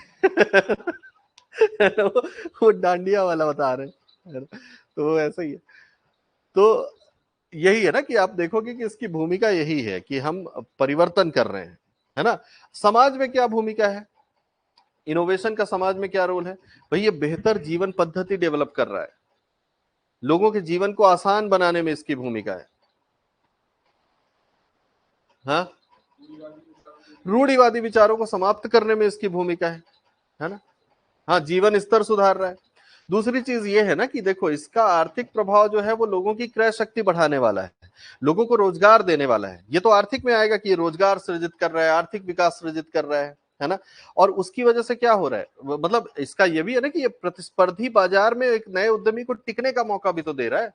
वो डांडिया वाला बता रहे हैं, है ना? तो वो ऐसा ही है। तो यही है ना कि आप देखोगे कि इसकी भूमिका यही है कि हम परिवर्तन कर रहे हैं, है ना। समाज में क्या भूमिका है, इनोवेशन का समाज में क्या रोल है भाई, ये बेहतर जीवन पद्धति डेवलप कर रहा है, लोगों के जीवन को आसान बनाने में इसकी भूमिका है। हाँ, रूढ़िवादी विचारों को समाप्त करने में इसकी भूमिका है ना। हाँ, जीवन स्तर सुधार रहा है। दूसरी चीज ये है ना कि देखो इसका आर्थिक प्रभाव जो है वो लोगों की क्रय शक्ति बढ़ाने वाला है, लोगों को रोजगार देने वाला है। ये तो आर्थिक में आएगा कि ये रोजगार सृजित कर रहा है, आर्थिक विकास सृजित कर रहा है ना। और उसकी वजह से क्या हो रहा है, मतलब इसका ये भी है ना कि ये प्रतिस्पर्धी बाजार में एक नए उद्यमी को टिकने का मौका भी तो दे रहा है।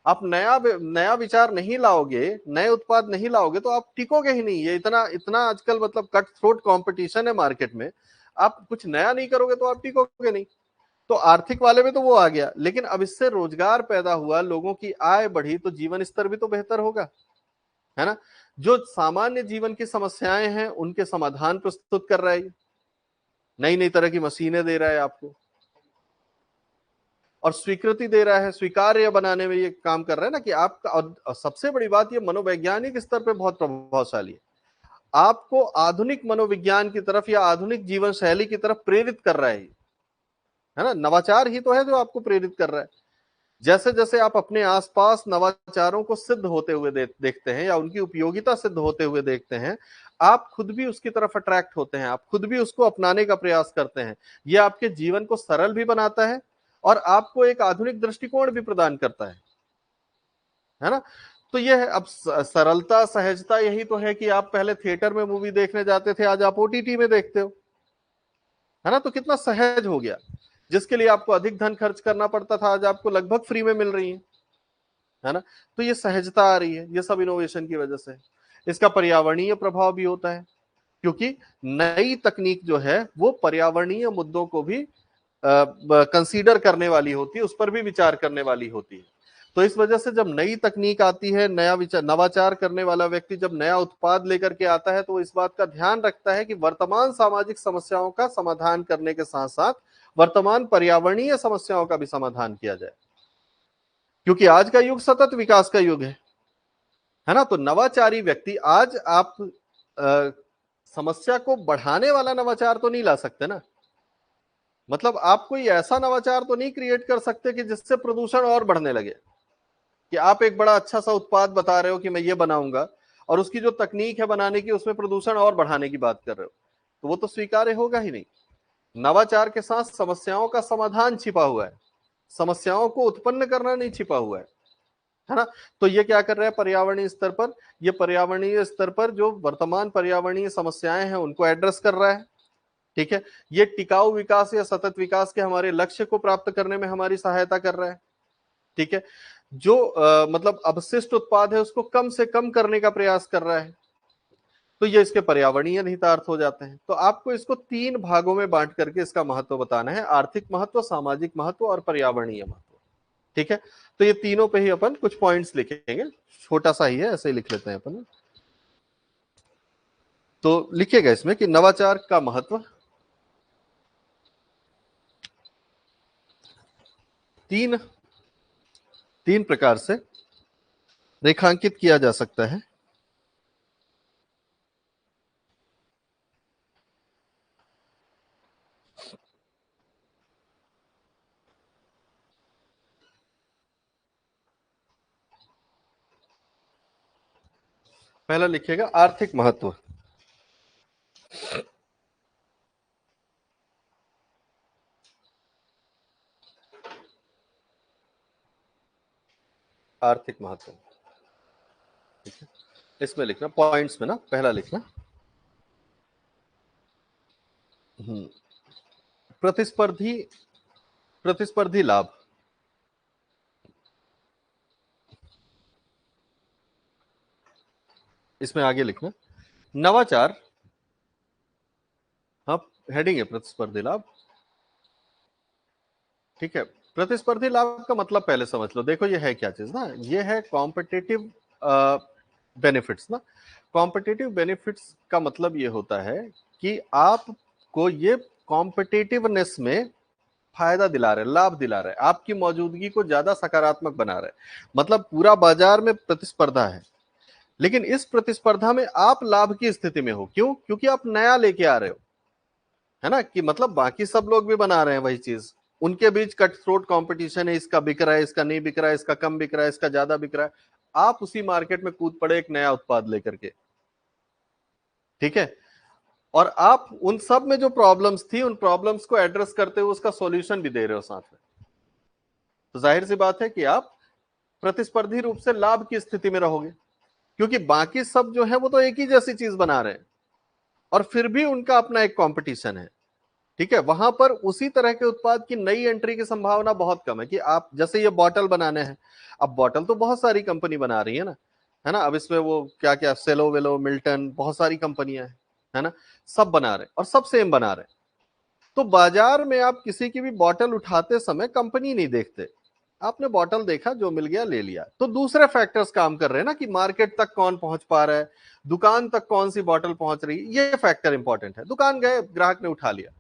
आप नया नया विचार नहीं लाओगे, नए उत्पाद नहीं लाओगे तो आप टिकोगे ही नहीं। ये इतना इतना आजकल मतलब कट थ्रोट कंपटीशन है मार्केट में, आप कुछ नया नहीं करोगे तो आप टिकोगे नहीं। तो आर्थिक वाले में तो वो आ गया, लेकिन अब इससे रोजगार पैदा हुआ, लोगों की आय बढ़ी, तो जीवन स्तर भी तो बेहतर होगा, है ना। जो सामान्य जीवन की समस्याएं हैं उनके समाधान प्रस्तुत कर रहा है, नई नई तरह की मशीनें दे रहा है आपको, और स्वीकृति दे रहा है, स्वीकार्य बनाने में ये काम कर रहा है ना कि आपका। और सबसे बड़ी बात ये मनोवैज्ञानिक स्तर पे बहुत प्रभावशाली है, आपको आधुनिक मनोविज्ञान की तरफ या आधुनिक जीवन शैली की तरफ प्रेरित कर रहा है ना। नवाचार ही तो है जो आपको प्रेरित कर रहा है। जैसे जैसे आप अपने आसपास नवाचारों को सिद्ध होते हुए देखते हैं या उनकी उपयोगिता सिद्ध होते हुए देखते हैं, आप खुद भी उसकी तरफ अट्रैक्ट होते हैं, आप खुद भी उसको अपनाने का प्रयास करते हैं। यह आपके जीवन को सरल भी बनाता है और आपको एक आधुनिक दृष्टिकोण भी प्रदान करता है ना। तो यह है अब सरलता सहजता, यही तो है कि आप पहले थिएटर में मूवी देखने जाते थे, आज आप ओटीटी में देखते हो, है ना। तो कितना सहज हो गया, जिसके लिए आपको अधिक धन खर्च करना पड़ता था आज आपको लगभग फ्री में मिल रही है ना। तो ये सहजता आ रही है, ये सब इनोवेशन की वजह से। इसका पर्यावरणीय प्रभाव भी होता है, क्योंकि नई तकनीक जो है वो पर्यावरणीय मुद्दों को भी कंसीडर करने वाली होती है, उस पर भी विचार करने वाली होती है। तो इस वजह से जब नई तकनीक आती है, नया विचार नवाचार करने वाला व्यक्ति जब नया उत्पाद लेकर के आता है, तो वो इस बात का ध्यान रखता है कि वर्तमान सामाजिक समस्याओं का समाधान करने के साथ साथ वर्तमान पर्यावरणीय समस्याओं का भी समाधान किया जाए, क्योंकि आज का युग सतत विकास का युग है ना। तो नवाचारी व्यक्ति, आज आप समस्या को बढ़ाने वाला नवाचार तो नहीं ला सकते ना। मतलब आप कोई ऐसा नवाचार तो नहीं क्रिएट कर सकते कि जिससे प्रदूषण और बढ़ने लगे, कि आप एक बड़ा अच्छा सा उत्पाद बता रहे हो कि मैं ये बनाऊंगा और उसकी जो तकनीक है बनाने की उसमें प्रदूषण और बढ़ाने की बात कर रहे हो, तो वो तो स्वीकार्य होगा ही नहीं। नवाचार के साथ समस्याओं का समाधान छिपा हुआ है, समस्याओं को उत्पन्न करना नहीं छिपा हुआ है ना। तो ये क्या कर रहा है पर्यावरणीय स्तर पर, ये पर्यावरणीय स्तर पर जो वर्तमान पर्यावरणीय समस्याएं हैं उनको एड्रेस कर रहा है। ठीक है, ये टिकाऊ विकास या सतत विकास के हमारे लक्ष्य को प्राप्त करने में हमारी सहायता कर रहा है। ठीक है, जो मतलब अपशिष्ट उत्पाद है उसको कम से कम करने का प्रयास कर रहा है। तो ये इसके पर्यावरणीय निहितार्थ हो जाते हैं। तो आपको इसको 3 भागों में बांट करके इसका महत्व बताना है, आर्थिक महत्व, सामाजिक महत्व और पर्यावरणीय महत्व। ठीक है, तो ये तीनों पे ही अपन कुछ पॉइंट्स लिखेंगे, छोटा सा ही है, ऐसे ही लिख लेते हैं अपन। तो लिखिएगा इसमें कि नवाचार का महत्व तीन प्रकार से रेखांकित किया जा सकता है। पहला लिखिएगा आर्थिक महत्व। आर्थिक महत्व, ठीक है, इसमें लिखना पॉइंट्स में ना, पहला लिखना प्रतिस्पर्धी प्रतिस्पर्धी लाभ। इसमें आगे लिखना नवाचार, हाँ हेडिंग है प्रतिस्पर्धी लाभ। ठीक है, प्रतिस्पर्धी लाभ का मतलब पहले समझ लो। देखो ये है क्या चीज ना, ये है कॉम्पिटिटिव बेनिफिट्स ना। कॉम्पिटिटिव बेनिफिट्स का मतलब ये होता है कि आपको ये कॉम्पिटिटिवनेस में फायदा दिला रहे, लाभ दिला रहे, आपकी मौजूदगी को ज्यादा सकारात्मक बना रहे। मतलब पूरा बाजार में प्रतिस्पर्धा है, लेकिन इस प्रतिस्पर्धा में आप लाभ की स्थिति में हो। क्यों? क्योंकि आप नया लेके आ रहे हो, है ना। कि मतलब बाकी सब लोग भी बना रहे हैं वही चीज, उनके बीच कट थ्रोट कंपटीशन है, इसका बिक रहा है, इसका नहीं बिक रहा है, इसका कम बिक रहा है, इसका ज्यादा बिक रहा है। आप उसी मार्केट में कूद पड़े एक नया उत्पाद लेकर के। ठीक है, और आप उन सब में जो प्रॉब्लम्स थी उन प्रॉब्लम्स को एड्रेस करते हुए उसका सॉल्यूशन भी दे रहे हो साथ में। तो जाहिर सी बात है कि आप प्रतिस्पर्धी रूप से लाभ की स्थिति में रहोगे, क्योंकि बाकी सब जो है वो तो एक ही जैसी चीज बना रहे हैं और फिर भी उनका अपना एक कंपटीशन है। ठीक है, वहां पर उसी तरह के उत्पाद की नई एंट्री की संभावना बहुत कम है। कि आप जैसे ये बॉटल बनाने हैं, अब बॉटल तो बहुत सारी कंपनी बना रही है ना, है ना। अब इसमें वो क्या क्या सेलो वेलो मिल्टन, बहुत सारी कंपनियां हैं, है ना। सब बना रहे हैं और सब सेम बना रहे हैं। तो बाजार में आप किसी की भी बॉटल उठाते समय कंपनी नहीं देखते, आपने बॉटल देखा, जो मिल गया ले लिया। तो दूसरे फैक्टर्स काम कर रहे हैं ना, कि मार्केट तक कौन पहुंच पा रहा है, दुकान तक कौन सी बॉटल पहुंच रही है, ये फैक्टर इंपॉर्टेंट है। दुकान गए, ग्राहक ने उठा लिया।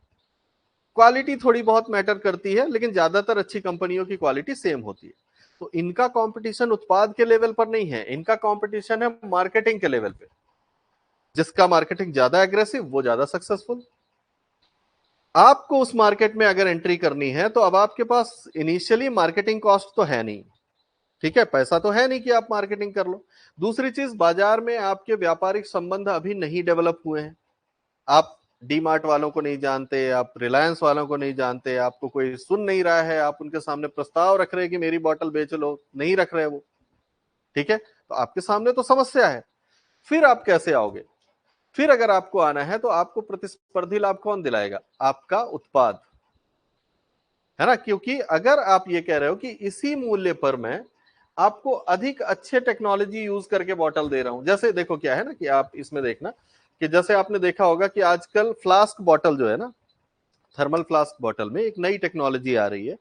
क्वालिटी थोड़ी बहुत मैटर करती है, लेकिन ज्यादातर अच्छी कंपनियों की क्वालिटी सेम होती है। तो इनका कंपटीशन उत्पाद के लेवल पर नहीं है, इनका कंपटीशन है मार्केटिंग के लेवल पे। जिसका मार्केटिंग ज्यादा एग्रेसिव वो ज्यादा सक्सेसफुल। आपको उस मार्केट में अगर एंट्री करनी है तो अब आपके पास इनिशियली मार्केटिंग कॉस्ट तो है नहीं, ठीक है, पैसा तो है नहीं कि आप मार्केटिंग कर लो। दूसरी चीज, बाजार में आपके व्यापारिक संबंध अभी नहीं डेवलप हुए हैं। आप डी मार्ट वालों को नहीं जानते, आप रिलायंस वालों को नहीं जानते, आपको कोई सुन नहीं रहा है, आप उनके सामने प्रस्ताव रख रहे हैं कि मेरी बोतल बेच लो, नहीं रख रहे वो, ठीक है, तो आपके सामने तो समस्या है। फिर आप कैसे आओगे? फिर अगर आपको आना है तो आपको प्रतिस्पर्धी लाभ कौन दिलाएगा? आपका उत्पाद, है ना। क्योंकि अगर आप ये कह रहे हो कि इसी मूल्य पर मैं आपको अधिक अच्छे टेक्नोलॉजी यूज करके बॉटल दे रहा हूं, जैसे देखो क्या है ना कि आप इसमें देखना कि जैसे आपने देखा होगा कि आजकल फ्लास्क बॉटल जो है ना, थर्मल फ्लास्क बॉटल में एक नई टेक्नोलॉजी आ रही है।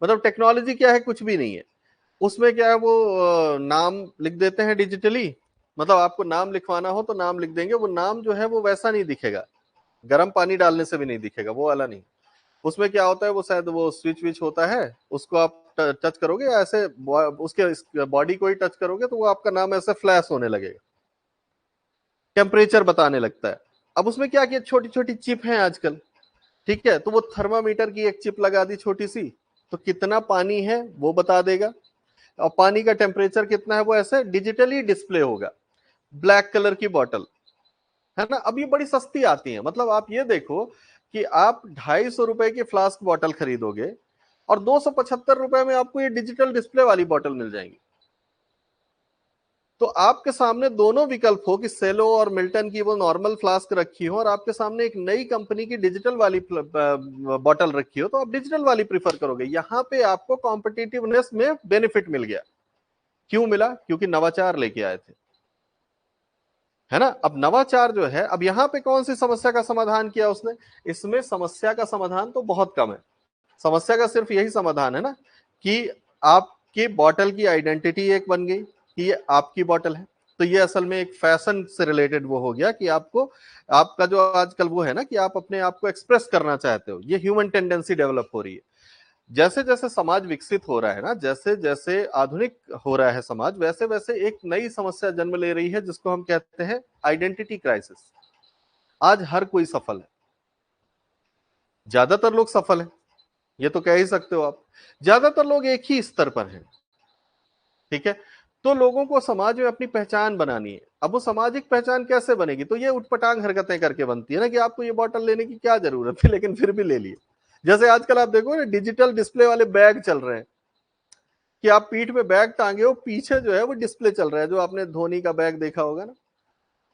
मतलब टेक्नोलॉजी क्या है? कुछ भी नहीं है उसमें। क्या है वो नाम लिख देते हैं डिजिटली। मतलब आपको नाम लिखवाना हो तो नाम लिख देंगे, वो नाम जो है वो वैसा नहीं दिखेगा, गर्म पानी डालने से भी नहीं दिखेगा, वो वाला नहीं। उसमें क्या होता है, वो शायद वो स्विच विच होता है, उसको आप टच करोगे ऐसे, उसके बॉडी को ही टच करोगे तो वो आपका नाम ऐसे फ्लैश होने लगेगा, टेम्परेचर बताने लगता है। अब उसमें क्या किया, छोटी छोटी चिप है आजकल, ठीक है, तो वो थर्मामीटर की एक चिप लगा दी छोटी सी, तो कितना पानी है वो बता देगा, और पानी का टेम्परेचर कितना है वो ऐसे डिजिटली डिस्प्ले होगा। ब्लैक कलर की बॉटल, है ना। अब ये बड़ी सस्ती आती है। मतलब आप ये देखो कि आप 250 रुपए की फ्लास्क बॉटल खरीदोगे और 275 रुपए में आपको ये डिजिटल डिस्प्ले वाली बॉटल मिल जाएंगी। तो आपके सामने दोनों विकल्प हो कि सेलो और मिल्टन की वो नॉर्मल फ्लास्क रखी हो, और आपके सामने एक नई कंपनी की डिजिटल वाली बॉटल रखी हो, तो आप डिजिटल वाली प्रीफर करोगे। यहां पे आपको कॉम्पिटिटिवनेस में बेनिफिट मिल गया। क्यों मिला? क्योंकि नवाचार लेके आए थे, है ना। अब नवाचार जो है, अब यहां पे कौन सी समस्या का समाधान किया उसने? इसमें समस्या का समाधान तो बहुत कम है। समस्या का सिर्फ यही समाधान है ना कि आपकी बॉटल की आइडेंटिटी एक बन गई कि ये आपकी बॉटल है। तो ये असल में एक फैशन से रिलेटेड वो हो गया कि आपको, आपका जो आजकल वो है ना कि आप अपने आप को एक्सप्रेस करना चाहते हो, ये ह्यूमन टेंडेंसी डेवलप हो रही है। जैसे जैसे समाज विकसित हो रहा है ना, जैसे जैसे आधुनिक हो रहा है समाज, वैसे वैसे एक नई समस्या जन्म ले रही है जिसको हम कहते हैं आइडेंटिटी क्राइसिस। आज हर कोई सफल है, ज्यादातर लोग सफल है, ये तो कह ही सकते हो आप। ज्यादातर लोग एक ही स्तर पर हैं, ठीक है। तो लोगों को समाज में अपनी पहचान बनानी है। अब वो सामाजिक पहचान कैसे बनेगी? तो ये उठपटांग हरकतें करके बनती है ना कि आपको ये बॉटल लेने की क्या जरूरत है, लेकिन फिर भी ले लिए। जैसे आजकल आप देखो ना डिजिटल डिस्प्ले वाले बैग चल रहे हैं कि आप पीठ में बैग टांगे हो, पीछे जो है वो डिस्प्ले चल रहा है। जो आपने धोनी का बैग देखा होगा ना,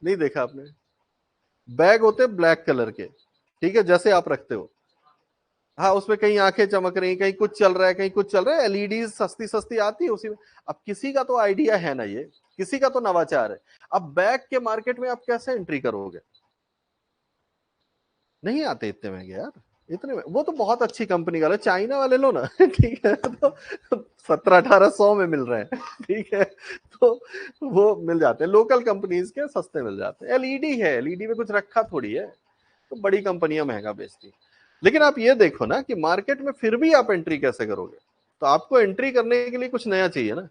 नहीं देखा आपने? बैग होते हैं ब्लैक कलर के, ठीक है, जैसे आप रखते हो। हाँ, उसमें कहीं आंखें चमक रही, कहीं कुछ चल रहा है, कहीं कुछ चल रहा है, एलईडी सस्ती सस्ती आती है उसी में। अब किसी का तो आइडिया है ना, ये किसी का तो नवाचार है। अब बैग के मार्केट में आप कैसे एंट्री करोगे? नहीं आते इतने महंगे यार, इतने वो तो बहुत अच्छी कंपनी का लो, चाइना वाले लो ना ठीक है, तो 1700-1800 में मिल रहे हैं, ठीक है, तो वो मिल जाते हैं। लोकल कंपनीज के सस्ते मिल जाते हैं। एलईडी है, एलईडी में कुछ रखा थोड़ी है, तो बड़ी कंपनियां महंगा बेचती हैं। लेकिन आप ये देखो ना कि मार्केट में फिर भी आप एंट्री कैसे करोगे? तो आपको एंट्री करने के लिए कुछ नया चाहिए ना।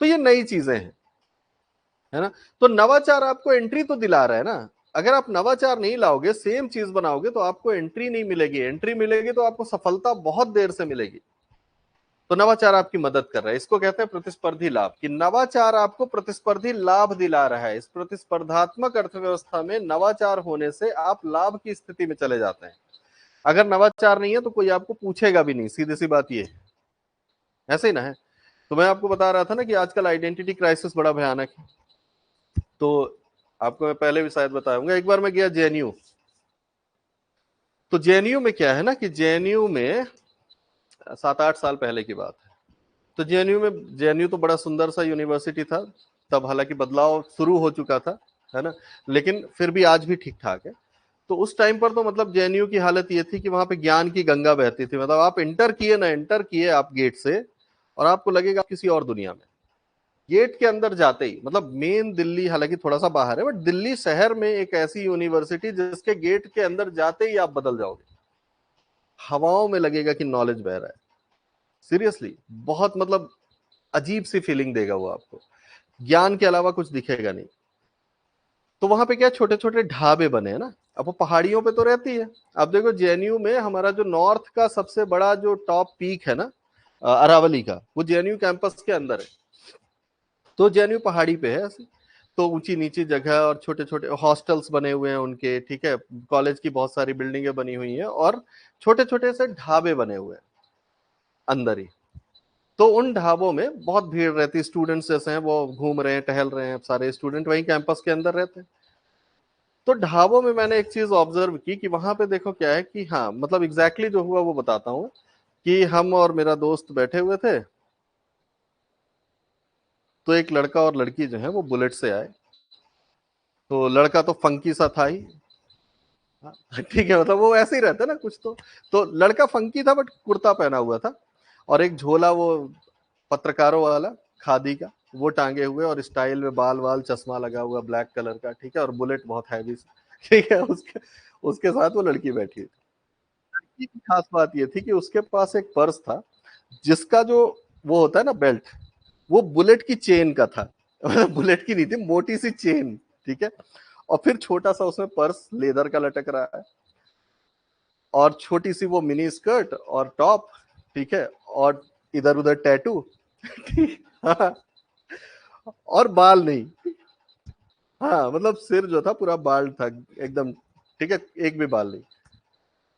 तो ये नई चीजें हैं, है ना। तो नवाचार आपको एंट्री तो दिला रहा है ना। अगर आप नवाचार नहीं लाओगे, सेम चीज बनाओगे, तो आपको एंट्री नहीं मिलेगी। एंट्री मिलेगी तो आपको सफलता बहुत देर से मिलेगी। तो नवाचार आपकी मदद कर रहा है। इसको कहते हैं प्रतिस्पर्धी लाभ, कि नवाचार आपको प्रतिस्पर्धी लाभ दिला रहा है। इस प्रतिस्पर्धात्मक अर्थव्यवस्था में नवाचार होने से आप लाभ की स्थिति में चले जाते हैं। अगर नवाचार नहीं है तो कोई आपको पूछेगा भी नहीं, सीधी सी बात ये है। ऐसे ही ना है। तो मैं आपको बता रहा था ना कि आजकल आइडेंटिटी क्राइसिस बड़ा भयानक है। तो आपको मैं पहले भी शायद बताऊंगा। एक बार मैं गया जेएनयू। तो जेएनयू में क्या है ना कि जेएनयू में 7-8 साल पहले की बात है। तो जेएनयू तो बड़ा सुंदर सा यूनिवर्सिटी था तब, हालांकि बदलाव शुरू हो चुका था, है ना, लेकिन फिर भी आज भी ठीक ठाक है। तो उस टाइम पर तो मतलब जेएनयू की हालत ये थी कि वहां पे ज्ञान की गंगा बहती थी। मतलब आप एंटर किए आप गेट से, और आपको लगेगा किसी और दुनिया में। गेट के अंदर जाते ही, मतलब मेन दिल्ली हालांकि थोड़ा सा बाहर है, बट दिल्ली शहर में एक ऐसी यूनिवर्सिटी जिसके गेट के अंदर जाते ही आप बदल जाओगे। हवाओं में लगेगा कि नॉलेज बह रहा है। सीरियसली, बहुत मतलब अजीब सी फीलिंग देगा वो आपको। ज्ञान के अलावा कुछ दिखेगा नहीं। तो वहां पे क्या छोटे छोटे ढाबे बने हैं ना। अब वो पहाड़ियों पे तो रहती है। अब देखो जेएनयू में हमारा जो नॉर्थ का सबसे बड़ा जो टॉप पीक है ना, अरावली का, वो जेएनयू कैंपस के अंदर है। तो जेएनयू पहाड़ी पे है ऐसे, तो ऊंची नीची जगह और छोटे छोटे हॉस्टल्स बने हुए हैं उनके, ठीक है, कॉलेज की बहुत सारी बिल्डिंगें बनी हुई हैं और छोटे छोटे से ढाबे बने हुए हैं अंदर ही। तो उन ढाबों में बहुत भीड़ रहती है, स्टूडेंट्स जैसे हैं वो घूम रहे हैं, टहल रहे हैं, सारे स्टूडेंट वहीं कैंपस के अंदर रहते हैं। तो ढाबों में मैंने एक चीज ऑब्जर्व की कि वहां पे देखो क्या है कि हाँ, मतलब एग्जैक्टली जो हुआ वो बताता हूँ। कि हम और मेरा दोस्त बैठे हुए थे, तो एक लड़का और लड़की जो है वो बुलेट से आए। तो लड़का तो फंकी सा था ही, हाँ, ठीक है, मतलब वो ऐसे ही रहता है ना कुछ तो लड़का फंकी था बट कुर्ता पहना हुआ था, और एक झोला वो पत्रकारों वाला, खादी का, वो टांगे हुए, और स्टाइल में बाल वाल, चश्मा लगा हुआ ब्लैक कलर का, ठीक है, और बुलेट बहुत हैवी, ठीक है, उसके उसके साथ वो लड़की बैठी थी। लड़की की खास बात ये थी कि उसके पास एक पर्स था, जिसका जो वो होता है ना बेल्ट, वो बुलेट की चेन का था। मतलब बुलेट की नहीं थी, मोटी सी चेन, ठीक है, और फिर छोटा सा उसमें पर्स लेदर का लटक रहा है, और छोटी सी वो मिनी स्कर्ट और टॉप, ठीक है, और इधर उधर टैटू, ठीक, हाँ, और बाल नहीं, हाँ, मतलब सिर जो था पूरा बाल था एकदम, ठीक है, एक भी बाल नहीं।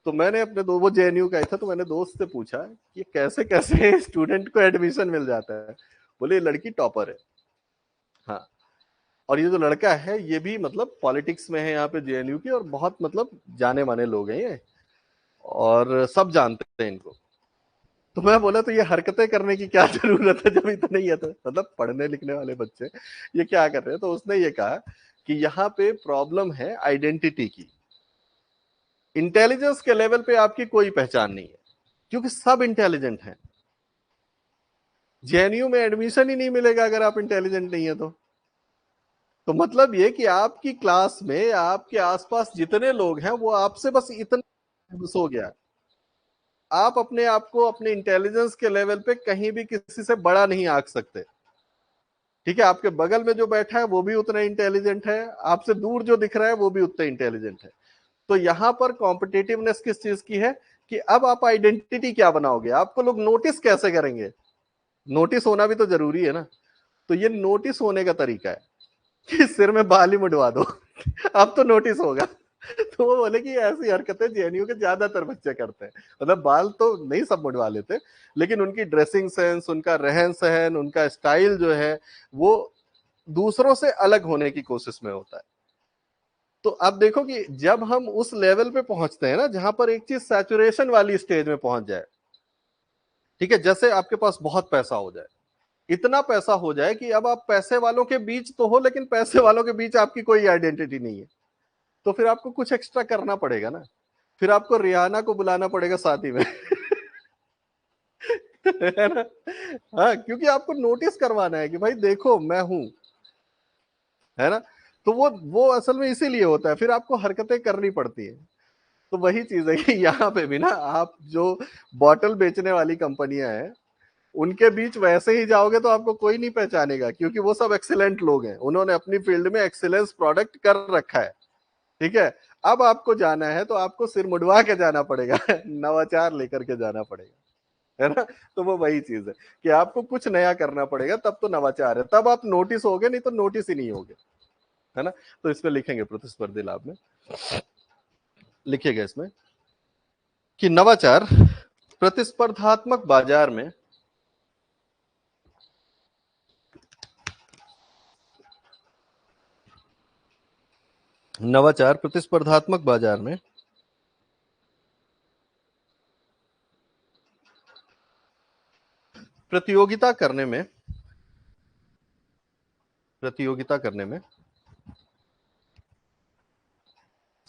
तो मैंने अपने दो, वो जेएनयू का ही था, तो मैंने दोस्त से पूछा कि कैसे कैसे स्टूडेंट को एडमिशन मिल जाता है। बोले ये लड़की टॉपर है। हाँ, और ये जो लड़का है ये भी मतलब पॉलिटिक्स में है यहाँ पे जेएनयू की, और बहुत मतलब जाने माने लोग हैं ये, और सब जानते हैं इनको। तो मैं बोला तो ये हरकतें करने की क्या जरूरत है जब इतना ही है, तो मतलब पढ़ने लिखने वाले बच्चे ये क्या कर रहे हैं। तो उसने ये कहा कि यहाँ पे प्रॉब्लम है आइडेंटिटी की, इंटेलिजेंस के लेवल पे आपकी कोई पहचान नहीं है, क्योंकि सब इंटेलिजेंट हैं। जेएनयू में एडमिशन ही नहीं मिलेगा अगर आप इंटेलिजेंट नहीं है तो मतलब ये कि आपकी क्लास में आपके आसपास जितने लोग हैं वो आपसे बस इतना बस हो गया। आप अपने आप को अपने इंटेलिजेंस के लेवल पे कहीं भी किसी से बड़ा नहीं आंक सकते, ठीक है, आपके बगल में जो बैठा है वो भी उतना इंटेलिजेंट है, आपसे दूर जो दिख रहा है वो भी उतना इंटेलिजेंट है। तो यहां पर कॉम्पिटिटिवनेस किस चीज की है कि अब आप आइडेंटिटी क्या बनाओगे, आपको लोग नोटिस कैसे करेंगे। नोटिस होना भी तो जरूरी है ना। तो ये नोटिस होने का तरीका है कि सिर में बाल ही मुड़वा दो, अब तो नोटिस होगा। तो वो बोले कि ऐसी हरकतें जेएनयू के ज्यादातर बच्चे करते हैं। मतलब बाल तो नहीं सब मुड़वा लेते, लेकिन उनकी ड्रेसिंग सेंस, उनका रहन सहन, उनका स्टाइल जो है वो दूसरों से अलग होने की कोशिश में होता है। तो अब देखो कि जब हम उस लेवल पे पहुंचते हैं ना जहां पर एक चीज सैचुरेशन वाली स्टेज में पहुंच जाए, ठीक है, जैसे आपके पास बहुत पैसा हो जाए, इतना पैसा हो जाए कि अब आप पैसे वालों के बीच तो हो, लेकिन पैसे वालों के बीच आपकी कोई आइडेंटिटी नहीं है, तो फिर आपको कुछ एक्स्ट्रा करना पड़ेगा ना। फिर आपको रियाना को बुलाना पड़ेगा शादी में। है ना। हाँ, क्योंकि आपको नोटिस करवाना है कि भाई देखो मैं हूं, है ना। तो वो असल में इसीलिए होता है, फिर आपको हरकतें करनी पड़ती है। तो वही चीज है कि यहाँ पे भी ना आप जो बॉटल बेचने वाली कंपनियां हैं उनके बीच वैसे ही जाओगे तो आपको कोई नहीं पहचानेगा, क्योंकि वो सब एक्सीलेंट लोग हैं, उन्होंने अपनी फील्ड में एक्सीलेंस प्रोडक्ट कर रखा है, ठीक है। अब आपको जाना है तो आपको सिर मुड़वा के जाना पड़ेगा, नवाचार लेकर के जाना पड़ेगा, है ना। तो वो वही चीज है कि आपको कुछ नया करना पड़ेगा, तब तो नवाचार है, तब आप नोटिस होगे, नहीं तो नोटिस ही नहीं होगे, है ना। तो इसमें लिखेंगे प्रतिस्पर्धी लाभ में, लिखिएगा इसमें कि नवाचार प्रतिस्पर्धात्मक बाजार में नवाचार प्रतिस्पर्धात्मक बाजार में प्रतियोगिता करने में प्रतियोगिता करने में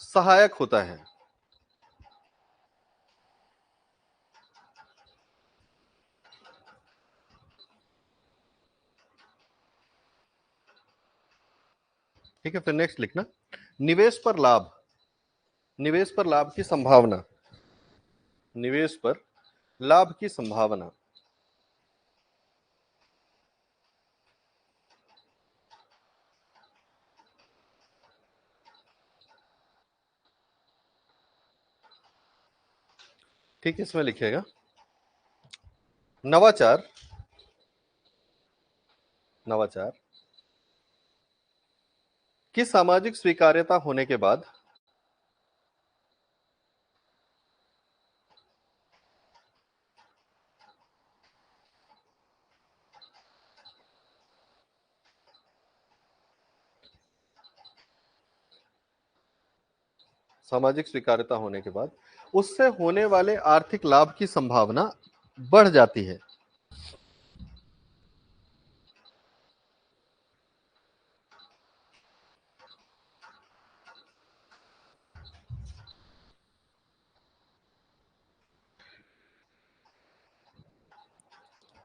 सहायक होता है। ठीक है, फिर नेक्स्ट लिखना, निवेश पर लाभ, निवेश पर लाभ की संभावना, निवेश पर लाभ की संभावना। ठीक, इसमें लिखिएगा नवाचार, नवाचार की सामाजिक स्वीकार्यता होने के बाद सामाजिक स्वीकार्यता होने के बाद उससे होने वाले आर्थिक लाभ की संभावना बढ़ जाती है।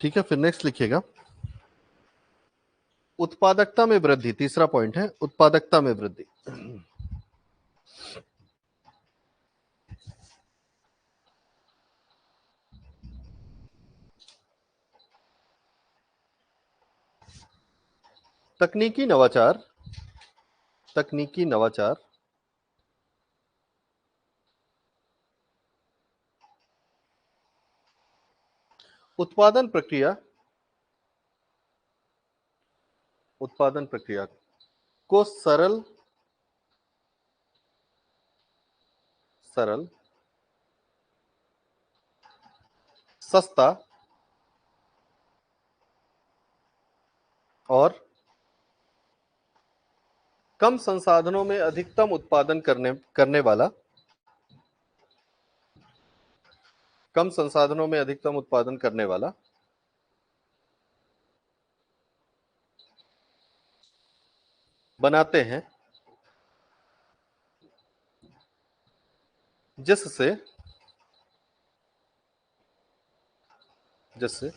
ठीक है, फिर नेक्स्ट लिखिएगा उत्पादकता में वृद्धि। तीसरा पॉइंट है उत्पादकता में वृद्धि। तकनीकी नवाचार, तकनीकी नवाचार उत्पादन प्रक्रिया, उत्पादन प्रक्रिया को सरल, सरल, सस्ता और कम संसाधनों में अधिकतम उत्पादन करने वाला, कम संसाधनों में अधिकतम उत्पादन करने वाला बनाते हैं, जिससे, जिससे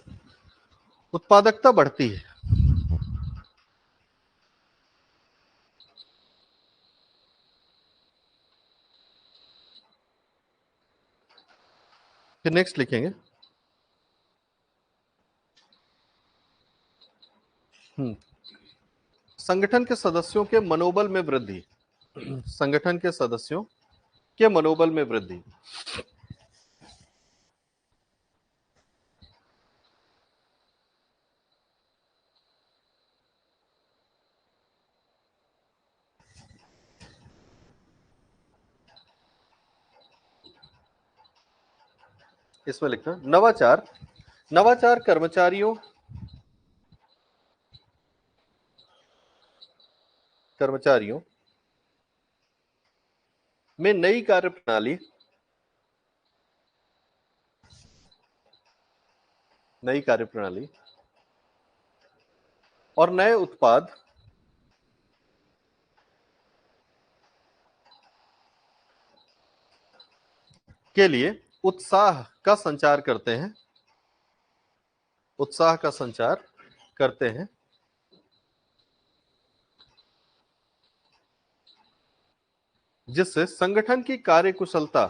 उत्पादकता बढ़ती है। फिर नेक्स्ट लिखेंगे संगठन के सदस्यों के मनोबल में वृद्धि, संगठन के सदस्यों के मनोबल में वृद्धि। इसमें लिखना नवाचार, नवाचार कर्मचारियों, कर्मचारियों में नई कार्यप्रणाली, नई कार्यप्रणाली और नए उत्पाद के लिए उत्साह का संचार करते हैं, उत्साह का संचार करते हैं, जिससे संगठन की कार्यकुशलता,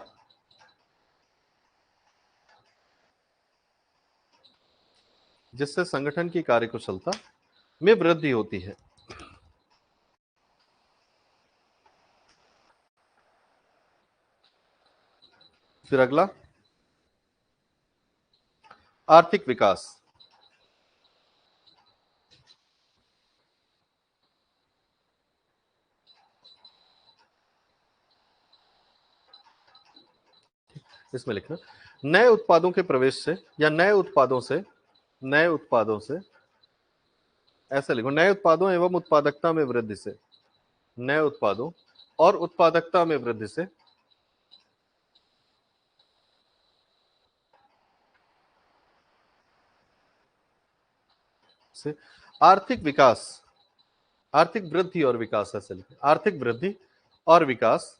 जिससे संगठन की कार्यकुशलता में वृद्धि होती है। फिर अगला आर्थिक विकास, इसमें लिखना नए उत्पादों के प्रवेश से या नए उत्पादों से, नए उत्पादों से, ऐसे लिखो नए उत्पादों एवं उत्पादकता में वृद्धि से, नए उत्पादों और उत्पादकता में वृद्धि से आर्थिक विकास, आर्थिक वृद्धि और विकास, ऐसे लिखें आर्थिक वृद्धि और विकास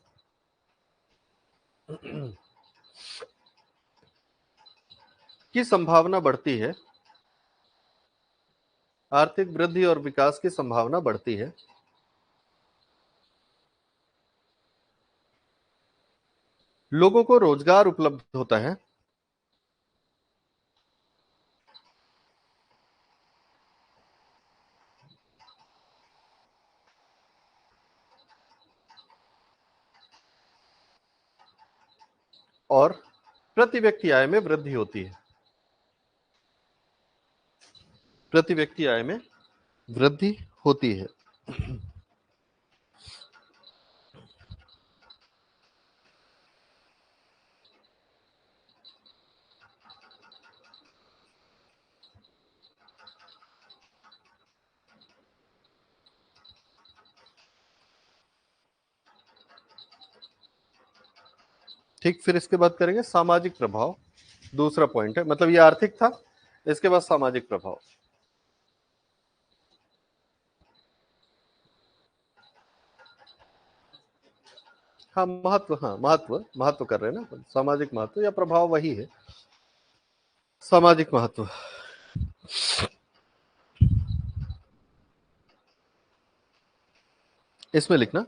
की संभावना बढ़ती है, आर्थिक वृद्धि और विकास की संभावना बढ़ती है। लोगों को रोजगार उपलब्ध होता है, और प्रति व्यक्ति आय में वृद्धि होती है, प्रति व्यक्ति आय में वृद्धि होती है। ठीक, फिर इसके बाद करेंगे सामाजिक प्रभाव। दूसरा पॉइंट है, मतलब ये आर्थिक था, इसके बाद सामाजिक प्रभाव। हाँ महत्व, हाँ महत्व, महत्व कर रहे हैं ना, सामाजिक महत्व या प्रभाव वही है, सामाजिक महत्व। इसमें लिखना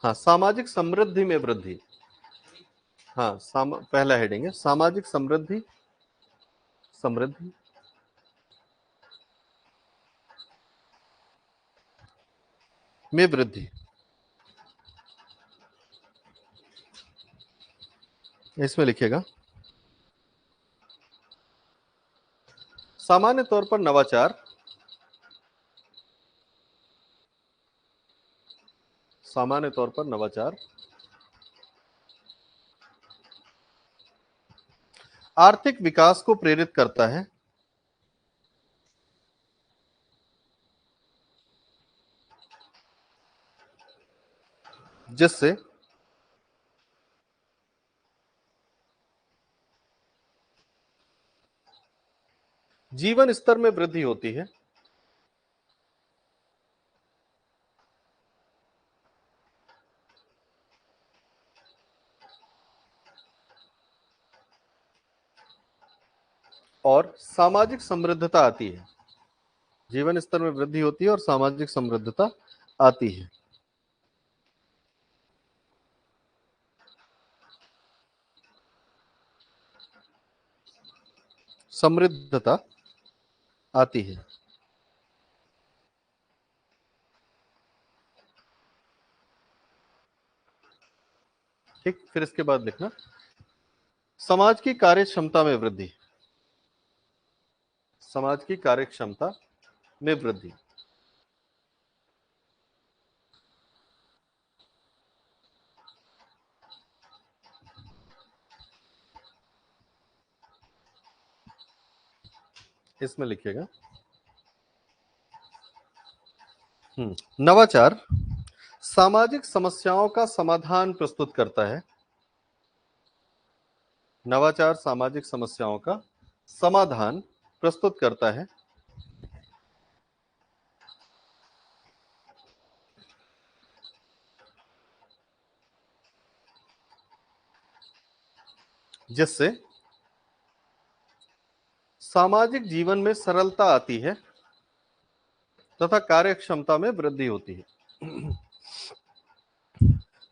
हाँ, सामाजिक समृद्धि में वृद्धि। हाँ, पहला हेडिंग है सामाजिक समृद्धि, समृद्धि में वृद्धि। इसमें लिखिएगा सामान्य तौर पर नवाचार, सामान्य तौर पर नवाचार आर्थिक विकास को प्रेरित करता है, जिससे जीवन स्तर में वृद्धि होती है, और सामाजिक समृद्धता आती है। जीवन स्तर में वृद्धि होती है और सामाजिक समृद्धता आती है। समृद्धता आती है। ठीक, फिर इसके बाद लिखना समाज की कार्य क्षमता में वृद्धि, समाज की कार्य क्षमता में वृद्धि। इसमें लिखिएगा नवाचार सामाजिक समस्याओं का समाधान प्रस्तुत करता है, नवाचार सामाजिक समस्याओं का समाधान प्रस्तुत करता है, जिससे सामाजिक जीवन में सरलता आती है तथा कार्य क्षमता में वृद्धि होती है।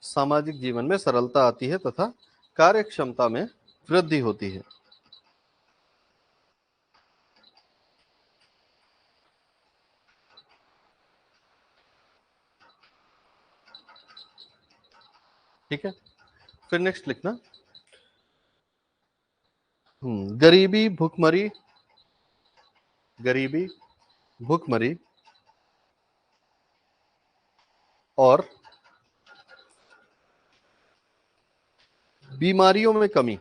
सामाजिक जीवन में सरलता आती है तथा कार्य क्षमता में वृद्धि होती है। ठीक है, फिर नेक्स्ट लिखना गरीबी, भुखमरी, गरीबी, भुखमरी और बीमारियों में कमी।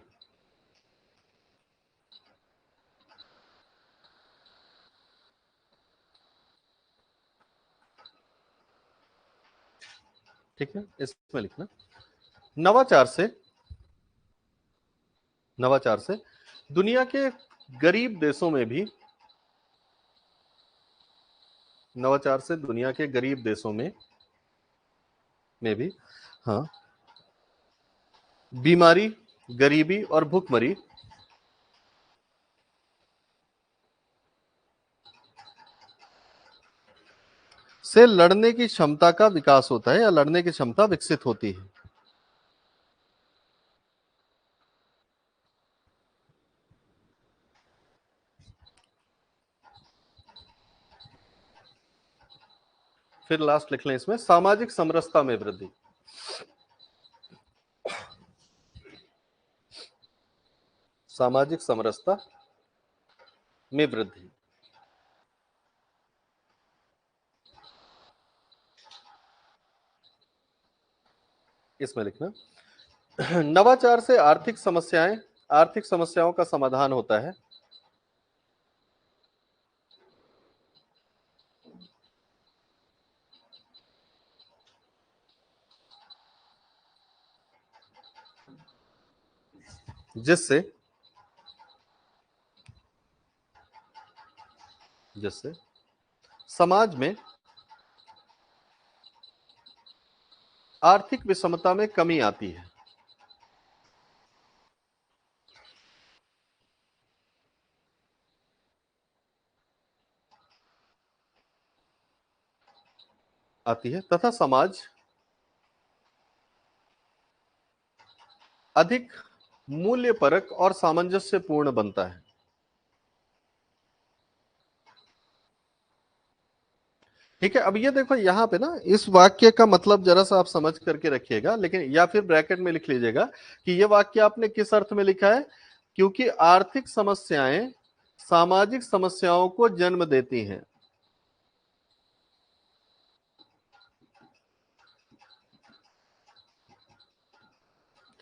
ठीक है, इसमें लिखना नवाचार से, नवाचार से दुनिया के गरीब देशों में भी, नवाचार से दुनिया के गरीब देशों में भी हाँ, बीमारी, गरीबी और भुखमरी से लड़ने की क्षमता का विकास होता है या लड़ने की क्षमता विकसित होती है। फिर लास्ट लिख लें इसमें, सामाजिक समरसता में वृद्धि। सामाजिक समरसता में वृद्धि। इसमें लिखना, नवाचार से आर्थिक समस्याओं का समाधान होता है। जिससे समाज में आर्थिक विषमता में कमी आती है। तथा समाज अधिक मूल्यपरक और सामंजस्यपूर्ण बनता है। ठीक है, अब ये देखो यहां पे ना, इस वाक्य का मतलब जरा सा आप समझ करके रखिएगा, लेकिन या फिर ब्रैकेट में लिख लीजिएगा कि ये वाक्य आपने किस अर्थ में लिखा है, क्योंकि आर्थिक समस्याएं सामाजिक समस्याओं को जन्म देती हैं।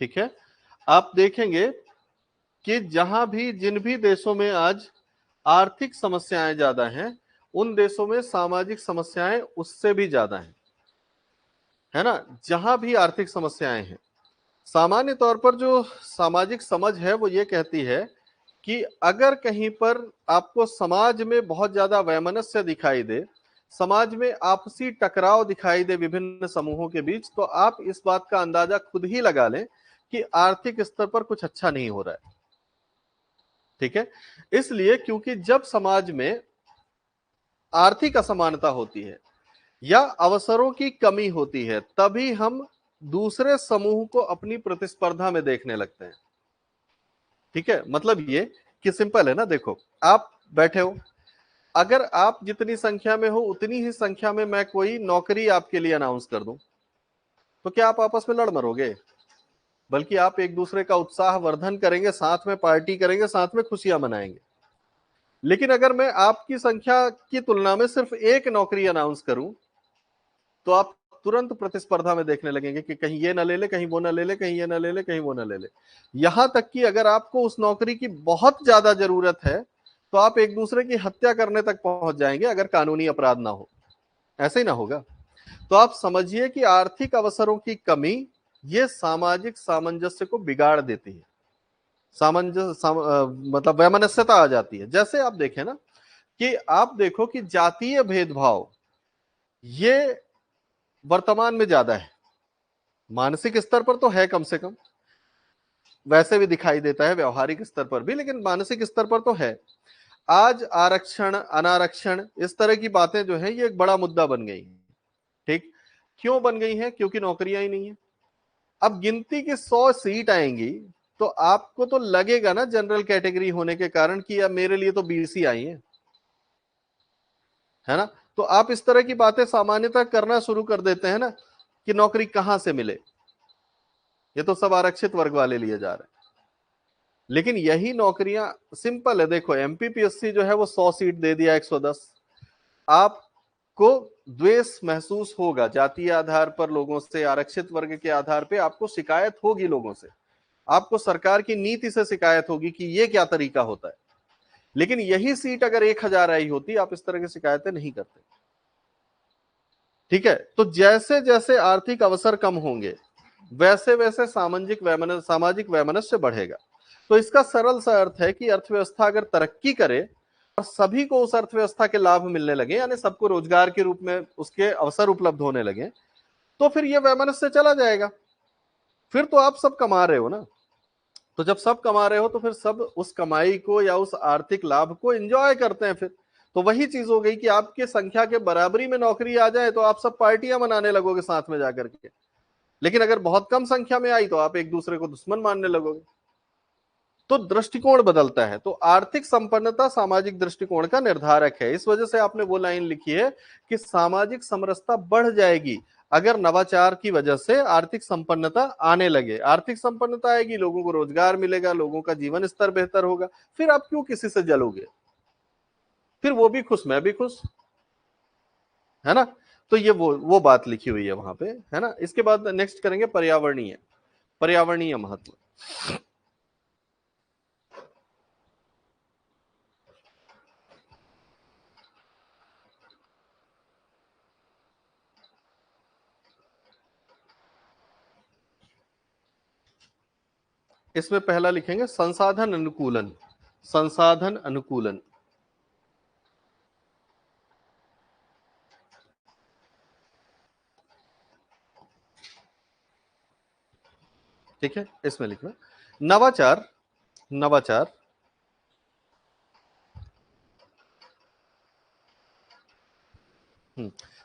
ठीक है, आप देखेंगे कि जहां भी जिन भी देशों में आज आर्थिक समस्याएं ज्यादा हैं, उन देशों में सामाजिक समस्याएं उससे भी ज्यादा हैं, है ना। जहां भी आर्थिक समस्याएं हैं, सामान्य तौर पर जो सामाजिक समझ है वो ये कहती है कि अगर कहीं पर आपको समाज में बहुत ज्यादा वैमनस्य दिखाई दे, समाज में आपसी टकराव दिखाई दे विभिन्न समूहों के बीच, तो आप इस बात का अंदाजा खुद ही लगा लें कि आर्थिक स्तर पर कुछ अच्छा नहीं हो रहा है। ठीक है, इसलिए क्योंकि जब समाज में आर्थिक असमानता होती है या अवसरों की कमी होती है, तभी हम दूसरे समूह को अपनी प्रतिस्पर्धा में देखने लगते हैं। ठीक है, मतलब ये कि सिंपल है ना, देखो आप बैठे हो, अगर आप जितनी संख्या में हो उतनी ही संख्या में मैं कोई नौकरी आपके लिए अनाउंस कर दूं, तो क्या आप आपस में लड़ मरोगे? बल्कि आप एक दूसरे का उत्साह वर्धन करेंगे, साथ में पार्टी करेंगे, साथ में खुशियां मनाएंगे। लेकिन अगर मैं आपकी संख्या की तुलना में सिर्फ एक नौकरी अनाउंस करूं, तो आप तुरंत प्रतिस्पर्धा में देखने लगेंगे कि कहीं ये ना ले ले, कहीं वो ना ले ले, कहीं ये ना ले ले, कहीं वो ना ले ले। यहां तक कि अगर आपको उस नौकरी की बहुत ज्यादा जरूरत है, तो आप एक दूसरे की हत्या करने तक पहुंच जाएंगे, अगर कानूनी अपराध ना हो। ऐसे ही ना होगा? तो आप समझिए कि आर्थिक अवसरों की कमी ये सामाजिक सामंजस्य को बिगाड़ देती है। मतलब वैमनस्यता आ जाती है। जैसे आप देखें ना, कि आप देखो कि जातीय भेदभाव ये वर्तमान में ज्यादा है। मानसिक स्तर पर तो है, कम से कम वैसे भी दिखाई देता है व्यवहारिक स्तर पर भी, लेकिन मानसिक स्तर पर तो है। आज आरक्षण अनारक्षण इस तरह की बातें जो है ये एक बड़ा मुद्दा बन गई है। ठीक, क्यों बन गई है? क्योंकि नौकरियां ही नहीं है। अब गिनती की 100 सीट आएंगी, तो आपको तो लगेगा ना जनरल कैटेगरी होने के कारण कि यार मेरे लिए तो बीसी आई है ना। तो आप इस तरह की बातें सामान्यतः करना शुरू कर देते हैं ना, कि नौकरी कहां से मिले, ये तो सब आरक्षित वर्ग वाले लिए जा रहे हैं। लेकिन यही नौकरियां सिंपल है, देखो एमपीपीएससी जो है वो 100 सीट दे दिया, 110। आपको द्वेष महसूस होगा जातीय आधार पर लोगों से, आरक्षित वर्ग के आधार पर आपको शिकायत होगी लोगों से, आपको सरकार की नीति से शिकायत होगी कि ये क्या तरीका होता है। लेकिन यही सीट अगर 1000 आई होती, आप इस तरह की शिकायतें नहीं करते। ठीक है, तो जैसे जैसे आर्थिक अवसर कम होंगे, वैसे वैसे सामाजिक वैमनस्य बढ़ेगा। तो इसका सरल सा अर्थ है कि अर्थव्यवस्था अगर तरक्की करे और सभी को उस अर्थव्यवस्था के लाभ मिलने लगे, यानी सबको रोजगार के रूप में उसके अवसर उपलब्ध होने लगे, तो फिर यह वैमनस्य चला जाएगा। फिर तो आप सब कमा रहे हो ना, तो जब सब कमा रहे हो तो फिर सब उस कमाई को या उस आर्थिक लाभ को एंजॉय करते हैं। फिर तो वही चीज हो गई कि आपके संख्या के बराबरी में नौकरी आ जाए तो आप सब पार्टियां मनाने लगोगे साथ में जाकर के। लेकिन अगर बहुत कम संख्या में आई तो आप एक दूसरे को दुश्मन मानने लगोगे। तो दृष्टिकोण बदलता है। तो आर्थिक संपन्नता सामाजिक दृष्टिकोण का निर्धारक है। इस वजह से आपने वो लाइन लिखी है कि सामाजिक समरसता बढ़ जाएगी अगर नवाचार की वजह से आर्थिक संपन्नता आने लगे। आर्थिक संपन्नता आएगी, लोगों को रोजगार मिलेगा, लोगों का जीवन स्तर बेहतर होगा, फिर आप क्यों किसी से जलोगे? फिर वो भी खुश, मैं भी खुश, है ना? तो ये वो बात लिखी हुई है वहां पे, है ना? इसके बाद नेक्स्ट करेंगे पर्यावरणीय महत्व। इसमें पहला लिखेंगे संसाधन अनुकूलन। संसाधन अनुकूलन, ठीक है? इसमें लिखना नवाचार। नवाचार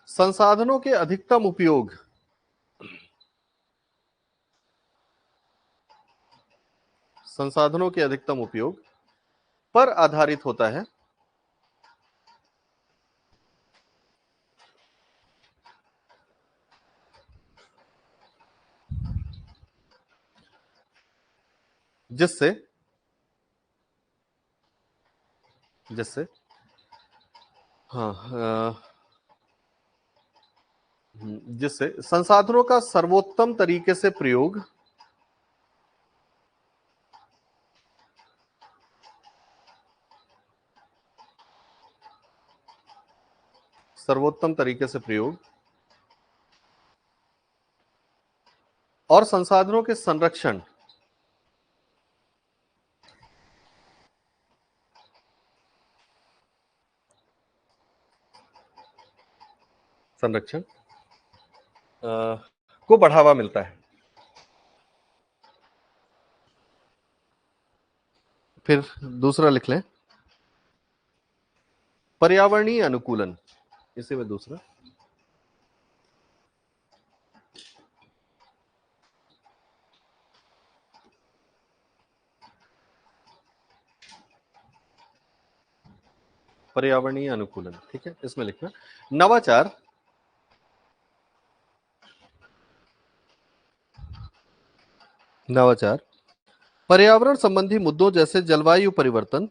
संसाधनों के अधिकतम उपयोग, संसाधनों के अधिकतम उपयोग पर आधारित होता है, जिससे जिससे हाँ जिससे संसाधनों का सर्वोत्तम तरीके से प्रयोग, सर्वोत्तम तरीके से प्रयोग और संसाधनों के संरक्षण, संरक्षण को बढ़ावा मिलता है। फिर दूसरा लिख लें पर्यावरणीय अनुकूलन, इसी में दूसरा पर्यावरणीय अनुकूलन, ठीक है? इसमें लिखना नवाचार नवाचार पर्यावरण संबंधी मुद्दों जैसे जलवायु परिवर्तन,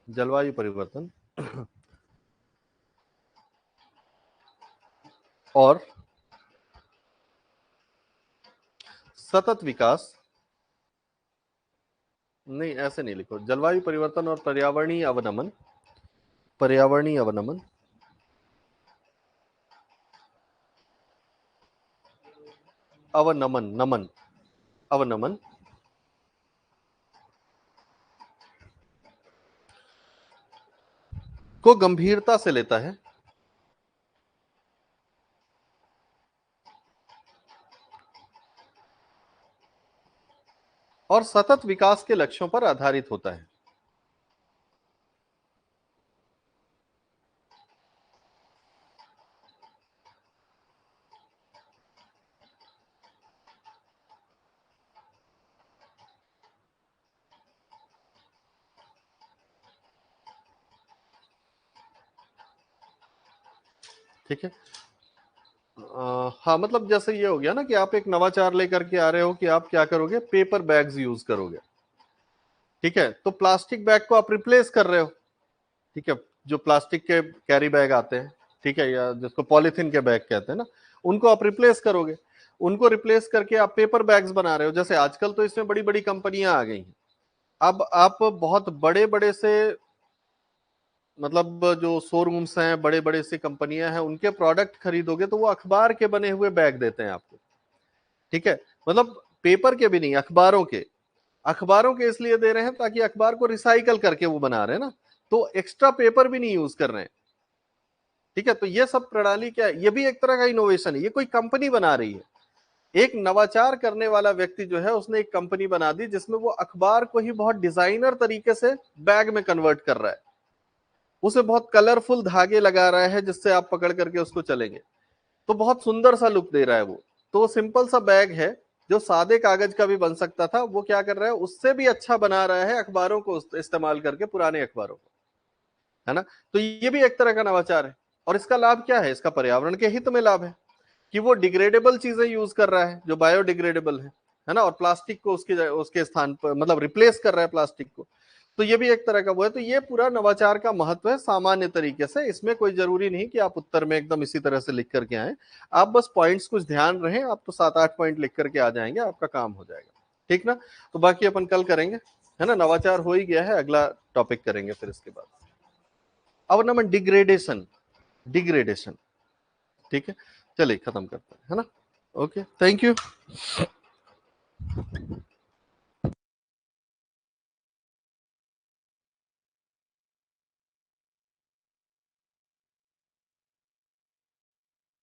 जलवायु परिवर्तन और सतत विकास, नहीं ऐसे नहीं लिखो, जलवायु परिवर्तन और पर्यावरणीय अवनमन, पर्यावरणीय अवनमन अवनमन नमन अवनमन को गंभीरता से लेता है और सतत विकास के लक्ष्यों पर आधारित होता है। ठीक है? हाँ, मतलब जैसे ये हो गया ना कि आप एक नवाचार लेकर के आ रहे हो कि आप क्या करोगे, पेपर बैग्स यूज करोगे, ठीक है? तो प्लास्टिक बैग को आप रिप्लेस कर रहे हो, ठीक है? जो प्लास्टिक के कैरी बैग आते हैं, ठीक है, या जिसको पॉलिथीन के बैग कहते हैं ना, उनको आप रिप्लेस करोगे। उनको रिप्लेस करके आप पेपर बैग्स बना रहे हो। जैसे आजकल तो इसमें बड़ी बड़ी कंपनियां आ गई हैं। अब आप बहुत बड़े बड़े से, मतलब जो शोरूम्स हैं, बड़े बड़े से कंपनियां हैं, उनके प्रोडक्ट खरीदोगे तो वो अखबार के बने हुए बैग देते हैं आपको, ठीक है? मतलब पेपर के भी नहीं, अखबारों के। अखबारों के इसलिए दे रहे हैं ताकि अखबार को रिसाइकल करके वो बना रहे हैं ना, तो एक्स्ट्रा पेपर भी नहीं यूज कर रहे हैं, ठीक है? तो ये सब प्रणाली क्या है, ये भी एक तरह का इनोवेशन है। ये कोई कंपनी बना रही है, एक नवाचार करने वाला व्यक्ति जो है उसने एक कंपनी बना दी जिसमें वो अखबार को ही बहुत डिजाइनर तरीके से बैग में कन्वर्ट कर रहा है, उसे बहुत कलरफुल धागे लगा रहा है जिससे आप पकड़ करके उसको चलेंगे। तो बहुत सुंदर सा लुक दे रहा है वो। तो सिंपल सा बैग है जो सादे कागज का भी बन सकता था, वो क्या कर रहा है, उससे भी अच्छा बना रहा है अखबारों को इस्तेमाल करके, पुराने अखबारों को, है ना। तो ये भी एक तरह का नवाचार है। और इसका लाभ क्या है, इसका पर्यावरण के हित में लाभ है कि वो डिग्रेडेबल चीजें यूज कर रहा है जो बायोडिग्रेडेबल है ना, और प्लास्टिक को उसके स्थान पर मतलब रिप्लेस कर रहा है प्लास्टिक को। तो ये भी एक तरह का वो है। तो ये पूरा नवाचार का महत्व है सामान्य तरीके से। इसमें कोई जरूरी नहीं कि आप उत्तर में एकदम इसी तरह से लिख करके आए, आप बस पॉइंट्स कुछ ध्यान रहे, आप तो 7-8 पॉइंट लिख करके आ जाएंगे, आपका काम हो जाएगा। ठीक ना। तो बाकी अपन कल करेंगे, है ना। नवाचार हो ही गया है, अगला टॉपिक करेंगे फिर इसके बाद। अब नंबर डिग्रेडेशन, डिग्रेडेशन। ठीक है, चलिए खत्म करते हैं, है ना। Okay, thank you.